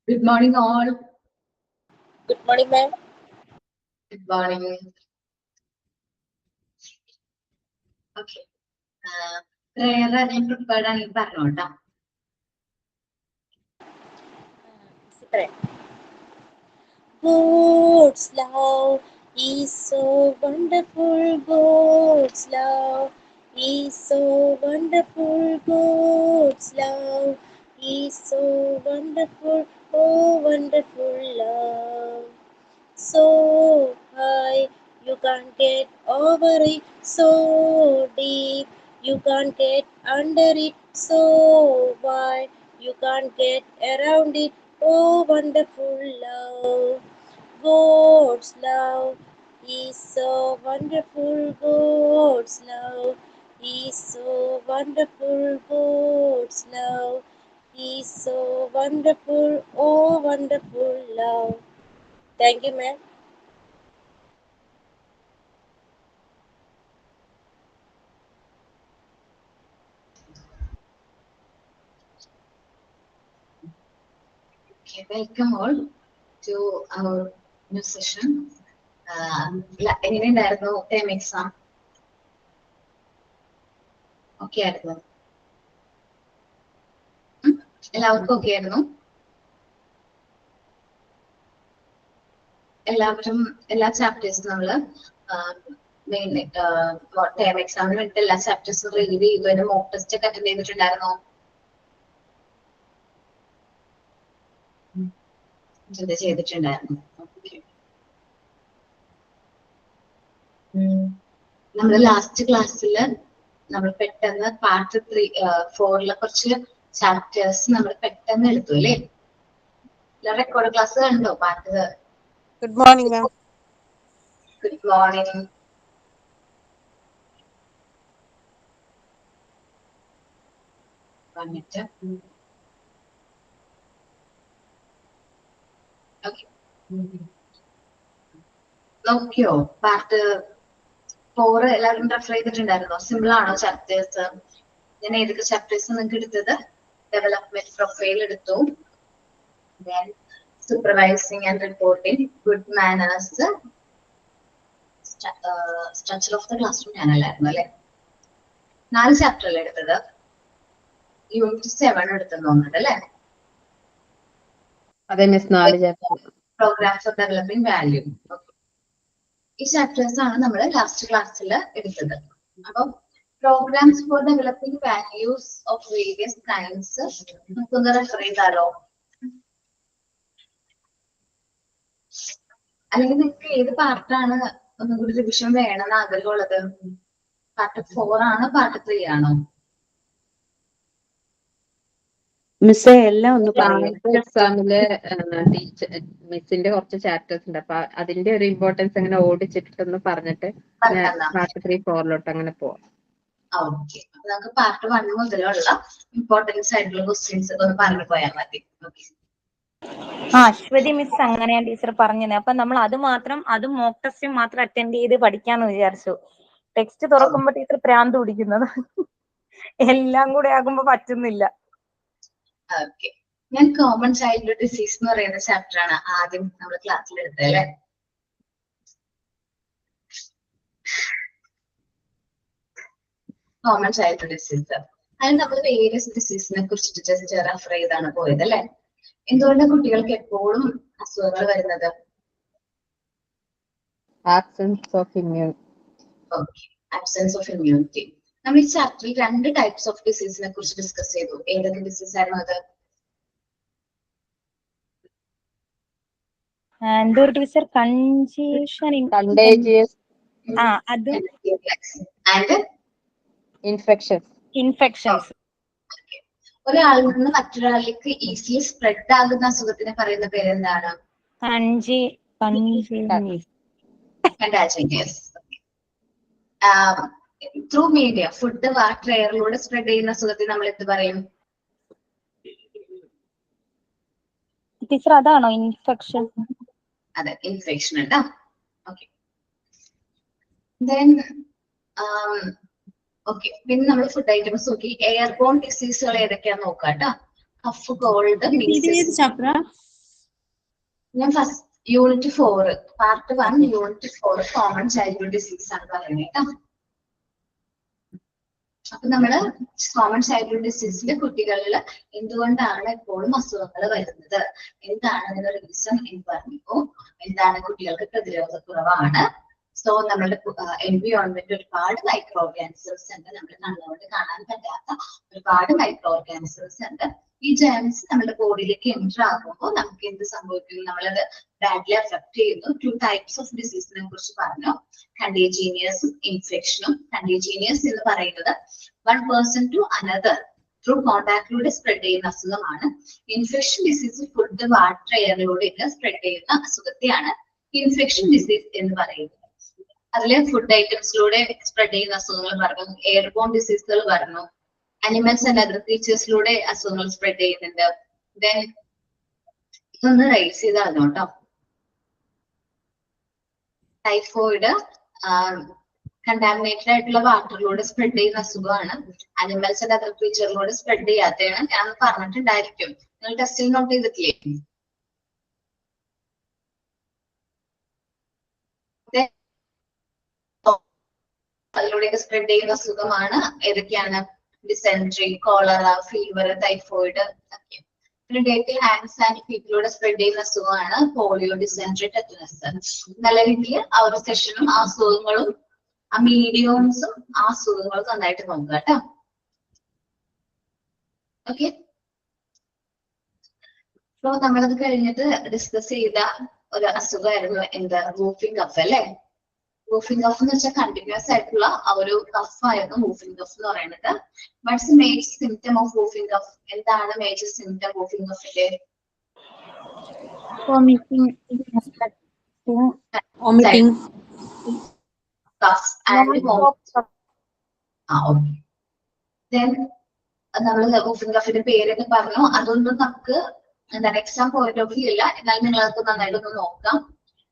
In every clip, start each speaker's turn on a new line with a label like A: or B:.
A: Good morning, all.
B: Good morning, ma'am.
A: Good morning. Okay. Prayer and prepared and parnota.
B: God's love is so wonderful. God's love is so wonderful. God's love is so wonderful. Oh, wonderful love. So high, you can't get over it. So deep, you can't get under it. So wide, you can't get around it. Oh, wonderful love. God's love is so wonderful. God's love is so wonderful. God's love is so wonderful. Oh, wonderful love. Thank you, ma'am.
A: Okay, welcome all to our new session. എങ്ങനെയുണ്ടായിരുന്നു term exam? Okay ആയിരുന്നു? എല്ലാവർക്കും okay ആയിരുന്നു? എല്ലാവരും എല്ലാ ചാപ്റ്റേഴ്സും നമ്മള് main term എക്സാമിന് വേണ്ടിട്ട് എല്ലാ ചാപ്റ്റേഴ്സും റീഡ് ചെയ്തു. അതിന് മോക്ക് ടെസ്റ്റ് ഒക്കെ അറ്റൻഡ് ചെയ്തിട്ടുണ്ടായിരുന്നോ? ചെയ്തിട്ടുണ്ടായിരുന്നു. നമ്മുടെ ലാസ്റ്റ് ക്ലാസ്സിൽ നമ്മൾ പെട്ടെന്ന് പാർട്ട് 4 കുറച്ച് ചാപ്റ്റേഴ്സ് നമ്മൾ പെട്ടെന്ന് എടുത്തു അല്ലേ? റെക്കോർഡ് ക്ലാസ് കണ്ടോ part?
B: Good morning ma'am.
A: Good morning. വന്നിട്ട് നോക്കിയോ പാർട്ട് 4 എല്ലാവരും റെഫർ ചെയ്തിട്ടുണ്ടായിരുന്നോ? സിമ്പിൾ ആണോ ചാപ്റ്റേഴ്സ്? ഞാൻ ഏതൊക്കെ ചാപ്റ്റേഴ്സ് നിങ്ങൾക്ക് എടുത്തത്? ഡെവലപ്മെന്റ് പ്രൊഫൈൽ എടുത്തു, supervising and reporting, good manners, structure of the class room ഞാനല്ലായിരുന്നു അല്ലെ? 4 ചാപ്റ്റർ അല്ലേ എടുത്തത്? യൂണിറ്റ് 7 എടുത്തെന്ന് തോന്നുന്നുണ്ട് അല്ലെ?
C: അതെ miss, 4 chapter.
A: Programs for developing value. ഈ ചാപ്റ്റേഴ്സ് ആണ് നമ്മൾ ലാസ്റ്റ് ക്ലാസ്സിൽ എടുത്തത്. അപ്പം programs for developing values of various kinds നമുക്കൊന്ന് റെഫർ ചെയ്താലോ? അല്ലെങ്കിൽ നിങ്ങൾക്ക് ഏത് പാർട്ടാണ് ഒന്നും കൂടി റിവിഷൻ വേണമെന്ന് ആഗ്രഹമുള്ളത്? പാർട്ട് 4 ആണോ പാർട്ട് 3 ആണോ?
C: മിസ്സേ എല്ലാം ഒന്ന് പറയാം.
D: എക്സാമില് മിസ്സിന്റെ കുറച്ച് ചാപ്റ്റേഴ്സ് ഉണ്ട്, അപ്പൊ അതിന്റെ ഒരു ഇമ്പോർട്ടൻസ് അങ്ങനെ ഓടിച്ചിട്ടൊന്ന് പറഞ്ഞിട്ട് പാർട്ട് 3, 4 അങ്ങനെ പോവാം.
A: ഓക്കെ, അപ്പൊ നമുക്ക് പാർട്ട് 1 മുതലുള്ള ഇമ്പോർട്ടൻസ് ആയിട്ടുള്ള ക്വസ്റ്റ്യൻസ് ഒക്കെ ഒന്ന് പറഞ്ഞു പോയാൽ മതി.
E: അശ്വതി മിസ് അങ്ങനെയാ ടീച്ചർ പറഞ്ഞത്. അപ്പൊ നമ്മൾ അത് മോക്ക് ടെസ്റ്റ് മാത്രം അറ്റൻഡ് ചെയ്ത് പഠിക്കാന്ന് വിചാരിച്ചു. ടെക്സ്റ്റ് തുറക്കുമ്പോ ടീച്ചർ പ്രാന്ത് പിടിക്കുന്നത് എല്ലാം കൂടെ ആകുമ്പോ പറ്റുന്നില്ല.
A: ഓക്കെ, ഞാൻ കോമൺ ചൈൽഡ്ഹുഡ് ഡിസീസ് എന്ന് പറയുന്ന ചാപ്റ്റർ ആണ് ആദ്യം നമ്മൾ ക്ലാസ്സിൽ എടുത്തത് അല്ലെ? Common childhood disease. അതിന് നമ്മൾ വേരിയസ് ഡിസീസിനെ കുറിച്ചിട്ട് ജസ്റ്റ് റെഫർ ചെയ്താണ് പോയത് അല്ലെ? എന്തുകൊണ്ടാണ് കുട്ടികൾക്ക് എപ്പോഴും അസുഖങ്ങൾ വരുന്നത്?
D: Absence of immunity.
A: Okay, absence of immunity. നമ്മൾ ഈ ചാപ്റ്ററിൽ 2 ടൈപ്സ് ഓഫ് ഡിസീസിനെ കുറിച്ച് ഡിസ്കസ് ചെയ്തു. ഏതൊക്കെ ഡിസീസ് ആയിരുന്നു അത്?
E: എന്തൊരു ടീച്ചർ? കൺജീഷൻ,
D: കണ്ടേജിയസ്
E: അതും
A: ആൻഡ്
D: ഇൻഫെക്ഷൻസ്.
A: ഒരാളിൽ നിന്ന് മറ്റൊരാളിലേക്ക് ഈസിലി സ്പ്രെഡ് ആകുന്ന അസുഖത്തിനെ പറയുന്ന പേര് എന്താണ്? Contagious. Through media, food, water, എയറിലൂടെ സ്പ്രെഡ് ചെയ്യുന്ന അസുഖത്തിന് നമ്മൾ എന്ത് പറയും?
E: ടീച്ചർ അതാണോ ഇൻഫെക്ഷൻ?
A: അതെ, ഇൻഫെക്ഷൻ കേട്ടോ. ഓക്കെ, ദെൻ ഓക്കെ, പിന്നെ നമ്മൾ ഫുഡ് ഐറ്റംസ് നോക്കി. എയർബോൺ ഡിസീസുകൾ ഏതൊക്കെയാന്ന് നോക്കാം കേട്ടോ. കഫ്, കോൾഡ്, ഞാൻ first unit 4 part 1 unit 4 common childhood disease ആണ് പറയുന്നത് കേട്ടോ. അപ്പൊ നമ്മള് കോമൺ ചൈൽഡ്ഹുഡ് ഡിസീസിലെ കുട്ടികളിൽ എന്തുകൊണ്ടാണ് എപ്പോഴും അസുഖങ്ങൾ വരുന്നത്, എന്താണ് അതിന്റെ റീസൺ എന്ന് പറഞ്ഞു. എന്താണ് കുട്ടികൾക്ക് പ്രതിരോധക്കുറവാണ്. സോ നമ്മുടെ എൻവിയോൺമെന്റ് ഒരുപാട് മൈക്രോ ഓർഗാനിസംസ് ഉണ്ട്, നമ്മൾ കണ്ണുകൊണ്ട് കാണാൻ പറ്റാത്ത ഒരുപാട് മൈക്രോ ഓർഗാനിസംസ് ഉണ്ട്. ഈ ജേംസ് നമ്മുടെ ബോഡിയിലേക്ക് എൻറ്റർ ആകുമ്പോൾ നമുക്ക് എന്ത് സംഭവിക്കുന്നു, നമ്മളത് ബാഡ്ലി അഫക്ട് ചെയ്യുന്നു. 2 ടൈപ്സ് ഓഫ് ഡിസീസിനെ കുറിച്ച് പറഞ്ഞു, കണ്ടേജീനിയസും ഇൻഫെക്ഷനും. കണ്ടേജീനിയസ് എന്ന് പറയുന്നത് 1 person to another ത്രൂ കോണ്ടാക്ടിലൂടെ സ്പ്രെഡ് ചെയ്യുന്ന അസുഖമാണ്. ഇൻഫെക്ഷൻ ഡിസീസ് ഫുഡ് വാട്ടർ എയറിലൂടെ സ്പ്രെഡ് ചെയ്യുന്ന അസുഖത്തെയാണ് ഇൻഫെക്ഷൻ ഡിസീസ് എന്ന് പറയുന്നത്. അതിലെ ഫുഡ് ഐറ്റംസിലൂടെ സ്പ്രെഡ് ചെയ്യുന്ന അസുഖങ്ങൾ പറഞ്ഞു, എയർബോൺ ഡിസീസുകൾ പറഞ്ഞു, അനിമൽസ് ആൻഡ് അതർ ക്രീച്ചേഴ്സിലൂടെ അസുഖങ്ങൾ സ്പ്രെഡ് ചെയ്യുന്നുണ്ട്. ദെൻ ഇതൊന്ന് റൈസ് ചെയ്തായിരുന്നു കേട്ടോ. ടൈഫോയിഡ് കണ്ടാമിനേറ്റഡ് ആയിട്ടുള്ള വാട്ടറിലൂടെ സ്പ്രെഡ് ചെയ്യുന്ന അസുഖമാണ്. അനിമൽസ് ആൻഡ് അതർ ക്രീച്ചറിലൂടെ സ്പ്രെഡ് ചെയ്യാത്തതാണ്. ഞാൻ പറഞ്ഞിട്ടുണ്ടായിരിക്കും, നിങ്ങൾ ടെസ്റ്റിൽ നോട്ട് ചെയ്തിട്ടില്ലേ? അതിലൂടെ സ്പ്രെഡ് ചെയ്യുന്ന അസുഖമാണ് ഏതൊക്കെയാണ്? ഡിസെൻട്രി, കോളറ, ഫീവർ, ടൈഫോയിഡ് ഒക്കെ. ഡേറ്റിൽ ഹാൻഡ്സ് ആൻഡ് ഫീറ്റിലൂടെ സ്പ്രെഡ് ചെയ്യുന്ന അസുഖമാണ് പോളിയോ, ഡിസെൻട്രി, ടെറ്റനസ്. നല്ല രീതിയിൽ ആ ഒരു സെഷനും ആ അസുഖങ്ങളും ആ മീഡിയംസും ആ അസുഖങ്ങളും നന്നായിട്ട് നോക്കുക കേട്ടോ. ഓക്കെ, സോ നമ്മളത് കഴിഞ്ഞിട്ട് ഡിസ്കസ് ചെയ്ത ഒരു അസുഖമായിരുന്നു എന്താ? വൂഫിംഗ് കഫ് അല്ലെ? വൂഫിംഗ് കഫ് എന്ന് വെച്ചാൽ കണ്ടിന്യൂസ് ആയിട്ടുള്ള ആ ഒരു കഫായിരുന്നു വൂഫിംഗ് കഫ് എന്ന് പറയുന്നത്. What's the major symptom of whooping cough? എന്താണ് മേജർ സിംപ്റ്റം വൂഫിംഗ് കഫിന്റെ?
B: വോമിറ്റിംഗ്.
A: കഫ് ആൻഡ് ദെൻ നമ്മൾ വൂഫിംഗ് കഫിന്റെ പേരൊക്കെ പറഞ്ഞു. അതൊന്നും നമുക്ക് എന്താണ് എക്സാം പോയിന്റ് ഓഫ് വ്യൂ ഇല്ല, എന്നാൽ നിങ്ങൾക്ക് നന്നായിട്ടൊന്ന് നോക്കാം.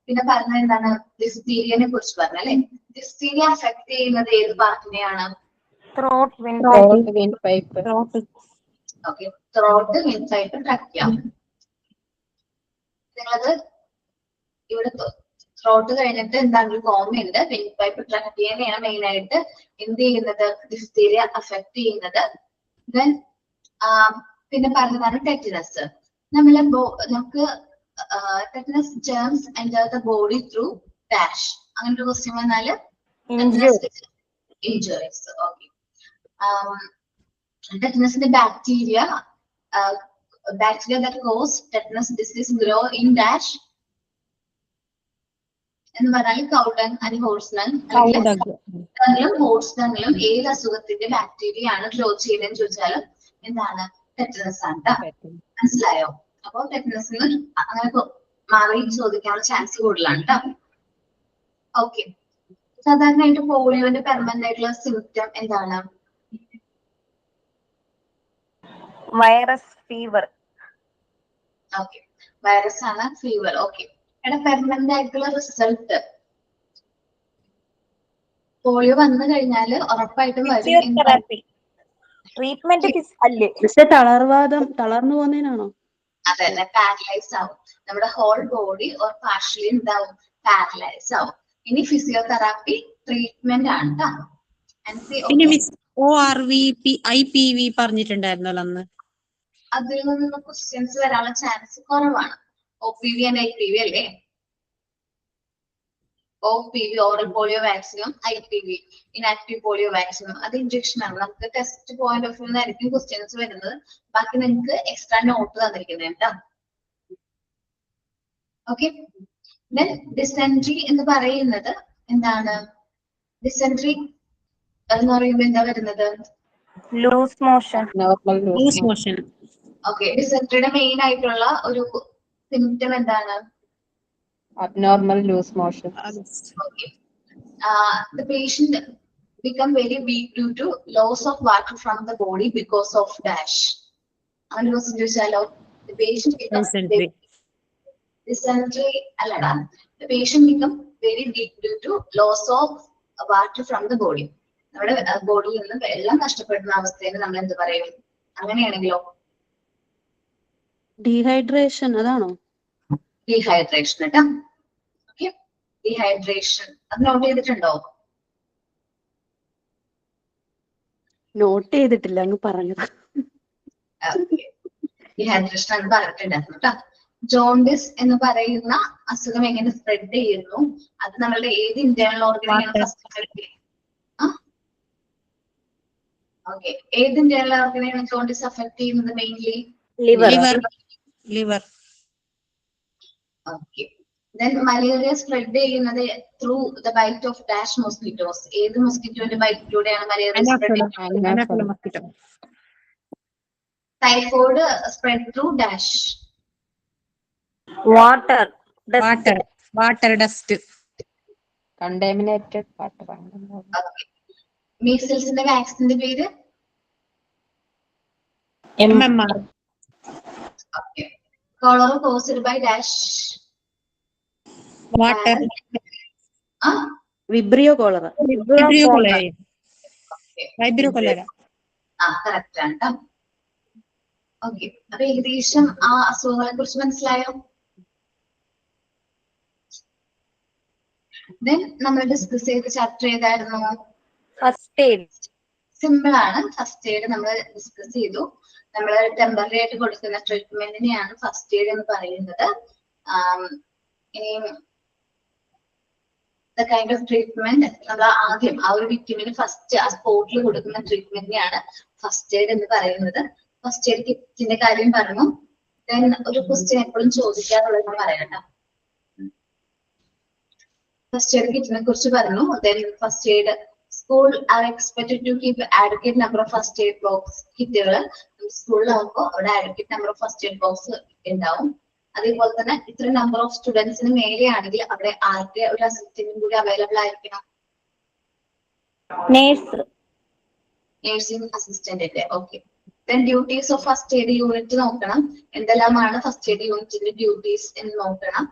A: പിന്നെ പറഞ്ഞത് എന്താണ്? ഡിഫ്തീരിയനെ കുറിച്ച് പറഞ്ഞു അല്ലെ? ഡിഫ്തീരിയ അഫക്ട് ചെയ്യുന്നത് ഏത് പാർട്ടിനെയാണ്?
E: Throat,
D: wind pipe.
A: Okay, throat, wind pipe, trachea. നിങ്ങളത് ഇവിടെ ത്രോട്ട് കഴിഞ്ഞിട്ട് എന്താണ്? കോമയുണ്ട്. വിൻഡ് പൈപ്പ്, ട്രക്കിയനെയാണ് മെയിൻ ആയിട്ട് എന്ത് ചെയ്യുന്നത്? ഡിഫ്തീരിയ അഫക്ട് ചെയ്യുന്നത്. ദെൻ പിന്നെ പറഞ്ഞതാണ് ടെറ്റനസ്. നമുക്ക് tetanus germs enter the body through dash. അങ്ങനെ ഒരു ക്വസ്റ്റ്യൻ വന്നാല് injuries. Okay. Tetanusന്റെ bacteria that cause tetanus disease grow in dash എന്ന് പറഞ്ഞാൽ കൗഡൻ ആൻഡ് ഹോഴ്സ്ഡൻ. ഹോഴ്സ്ഡനിലും ഏത് അസുഖത്തിന്റെ ബാക്ടീരിയ ആണ് ഗ്രോ ചെയ്യുന്നതെന്ന് ചോദിച്ചാലും എന്താണ്? ടെറ്റനസ് ആണ്. മനസ്സിലായോ? അപ്പൊ ടെറ്റനസിന് അങ്ങനെ മാറി ചോദിക്കാനുള്ള ചാൻസ് കൂടുതലാണ് കേട്ടോ. ഓക്കെ, സാധാരണയായിട്ട് പോളിയോന്റെ പെർമനന്റ് ആയിട്ടുള്ള സിംപ്റ്റം എന്താണ്?
E: Virus, fever.
A: ഓക്കെ, വൈറസ് ആണ്, ഫീവർ. ഓക്കെ, എടാ പെർമനന്റ് ആയിട്ടുള്ള റിസൾട്ട് പോളിയോ വന്നു കഴിഞ്ഞാല് ഉറപ്പായിട്ടും വരും.
E: ട്രീറ്റ്മെന്റ് അല്ലേ?
C: തളർന്നു പോകുന്നതിനാണോ?
A: അതന്നെ, പാരലൈസ് ആവും. നമ്മുടെ ഹോൾ ബോഡി ഓർ പാർഷ്യലി എന്താവും? പാരലൈസ് ആവും. ഇനി ഫിസിയോതെറാപ്പി ട്രീറ്റ്മെന്റ് ആണ് കേട്ടോ.
B: IPV പറഞ്ഞിട്ടുണ്ടായിരുന്നല്ലോ അന്ന്.
A: അതിൽ നിന്ന് ക്വസ്റ്റ്യൻസ് വരാനുള്ള ചാൻസ് കുറവാണ്. OPV ആൻഡ് IPV അല്ലേ? OPV ഓറൽ പോളിയോ വാക്സിനും IPV ഇനാക്റ്റീവ് പോളിയോ വാക്സിനും അത് ഇഞ്ചക്ഷൻ ആണ്. നമുക്ക് ടെസ്റ്റ് പോയിന്റ് ഓഫ് വ്യൂ ആയിരിക്കും ക്വസ്റ്റ്യൻസ് വരുന്നത്. ബാക്കി നിങ്ങൾക്ക് എക്സ്ട്രാ നോട്ട് തന്നിരിക്കുന്നത് കേട്ടോ. ഓക്കെ, ദെൻ ഡിസെൻട്രി എന്ന് പറയുന്നത് എന്താണ്? ഡിസെൻട്രി എന്ന് പറയുമ്പോൾ എന്താ വരുന്നത്?
E: Loose motion.
A: ഓക്കെ, ഡിസെൻട്രിയുടെ മെയിൻ ആയിട്ടുള്ള ഒരു സിംപ്റ്റം എന്താണ്?
D: Abnormal loose motion.
A: Okay. The patient become very weak due to loss of water from the body because of dash. And the patient becomes dysentery. The patient become very weak due to loss of water from the body. നമ്മുടെ ബോഡിയിൽ നിന്ന് വെള്ളം നഷ്ടപ്പെടുന്ന അവസ്ഥയിൽ നമ്മൾ എന്ത് പറയും? അങ്ങനെയാണെങ്കിലോ?
C: Dehydration. അതാണോ?
A: ഡീഹൈഡ്രേഷൻ കേട്ടോ. ഓക്കെ, ഡീഹൈഡ്രേഷൻ അത് നോട്ട് ചെയ്തിട്ടുണ്ടോ?
C: നോട്ട് ചെയ്തിട്ടില്ല, അങ്ങ് പറഞ്ഞത്.
A: ഡീഹൈഡ്രേഷൻ എന്ന് പറഞ്ഞിട്ടുണ്ടായിരുന്നു കേട്ടോ. ജോണ്ടിസ് എന്ന് പറയുന്ന അസുഖം എങ്ങനെ സ്പ്രെഡ് ചെയ്യുന്നു? അത് നമ്മളുടെ ഏത് ഇന്റേണൽ ഓർഗനെയാണ്
B: Water.
A: ഫസ്റ്റ്? ഓക്കെ, ഏത് ഇന്റേണൽ ഓർഗനെയാണ് ജോണ്ടിസ് അഫക്ട് ചെയ്യുന്നത് mainly?
E: Liver.
B: Liver.
A: Okay. Then malaria spread ചെയ്യുന്നത് through the bite of dash mosquitoes. ഏത് മോസ്കിറ്റോന്റെ ബൈറ്റിലൂടെയാണ് മലേറിയ സ്പ്രെഡ് ചെയ്യുന്നത്?
B: Anopheles mosquito.
A: Typhoid spread through dash.
E: Water.
B: Water, dust.
D: Contaminated water.
A: മീസിൽസിന്റെ വാക്സിന്റെ പേര്?
B: MMR.
A: Okay. Cholera caused by dash.
B: Water.
C: Vibrio cholera.
B: Vibrio cholera. Vibrio cholera.
A: Correct ആണ് കേട്ടോ. Okay, അപ്പൊ ഏകദേശം ആ അസുഖങ്ങളെ കുറിച്ച് മനസ്സിലായോ? ദെൻ നമ്മൾ ഡിസ്കസ് ചെയ്ത ചാപ്റ്റർ ഏതായിരുന്നു?
E: First aid.
A: സിമ്പിൾ ആണ്. ഫസ്റ്റ് എയ്ഡ് നമ്മൾ ഡിസ്കസ് ചെയ്തു. നമ്മൾ ടെമ്പററി ആയിട്ട് കൊടുക്കുന്ന ട്രീറ്റ്മെന്റിനെയാണ് ഫസ്റ്റ് എയ്ഡ് എന്ന് പറയുന്നത്. ഇനി ദ കൈൻഡ് ഓഫ് ട്രീറ്റ്മെന്റ് നമ്മൾ ആദ്യം ആ ഒരു വിക്ടിമിന് ഫസ്റ്റ് ആ സ്പോട്ടിൽ കൊടുക്കുന്ന ട്രീറ്റ്മെന്റിനെയാണ് ഫസ്റ്റ് എയ്ഡ് എന്ന് പറയുന്നത്. ഫസ്റ്റ് എയ്ഡ് കിറ്റിന്റെ കാര്യം പറഞ്ഞു. ദെൻ ഒരു ക്വസ്റ്റ്യൻ എപ്പോഴും ചോദിക്കാറുള്ളത് പറയണം. ഫസ്റ്റ് എയ്ഡ് കിറ്റിനെ കുറിച്ച് പറഞ്ഞു. Then first aid school are expected to keep adequate number of first aid box. കിറ്റുകൾ സ്കൂളിലാകുമ്പോൾ അവിടെ adequate number of first aid box ഉണ്ടാവും. അതേപോലെ തന്നെ ഇത്ര നമ്പർ ഓഫ് സ്റ്റുഡൻസിന് മേലെയാണെങ്കിൽ അവിടെ ആദ്യ ഒരു അസിസ്റ്റന്റും കൂടി അവൈലബിൾ ആയിരിക്കണം. നേഴ്സിംഗ് അസിസ്റ്റന്റിന്റെ. Okay. Then duties of first aid unit നോക്കണം. എന്തെല്ലാമാണ് ഫസ്റ്റ് എയ്ഡ് യൂണിറ്റിന്റെ ഡ്യൂട്ടീസ് എന്ന് നോക്കണം.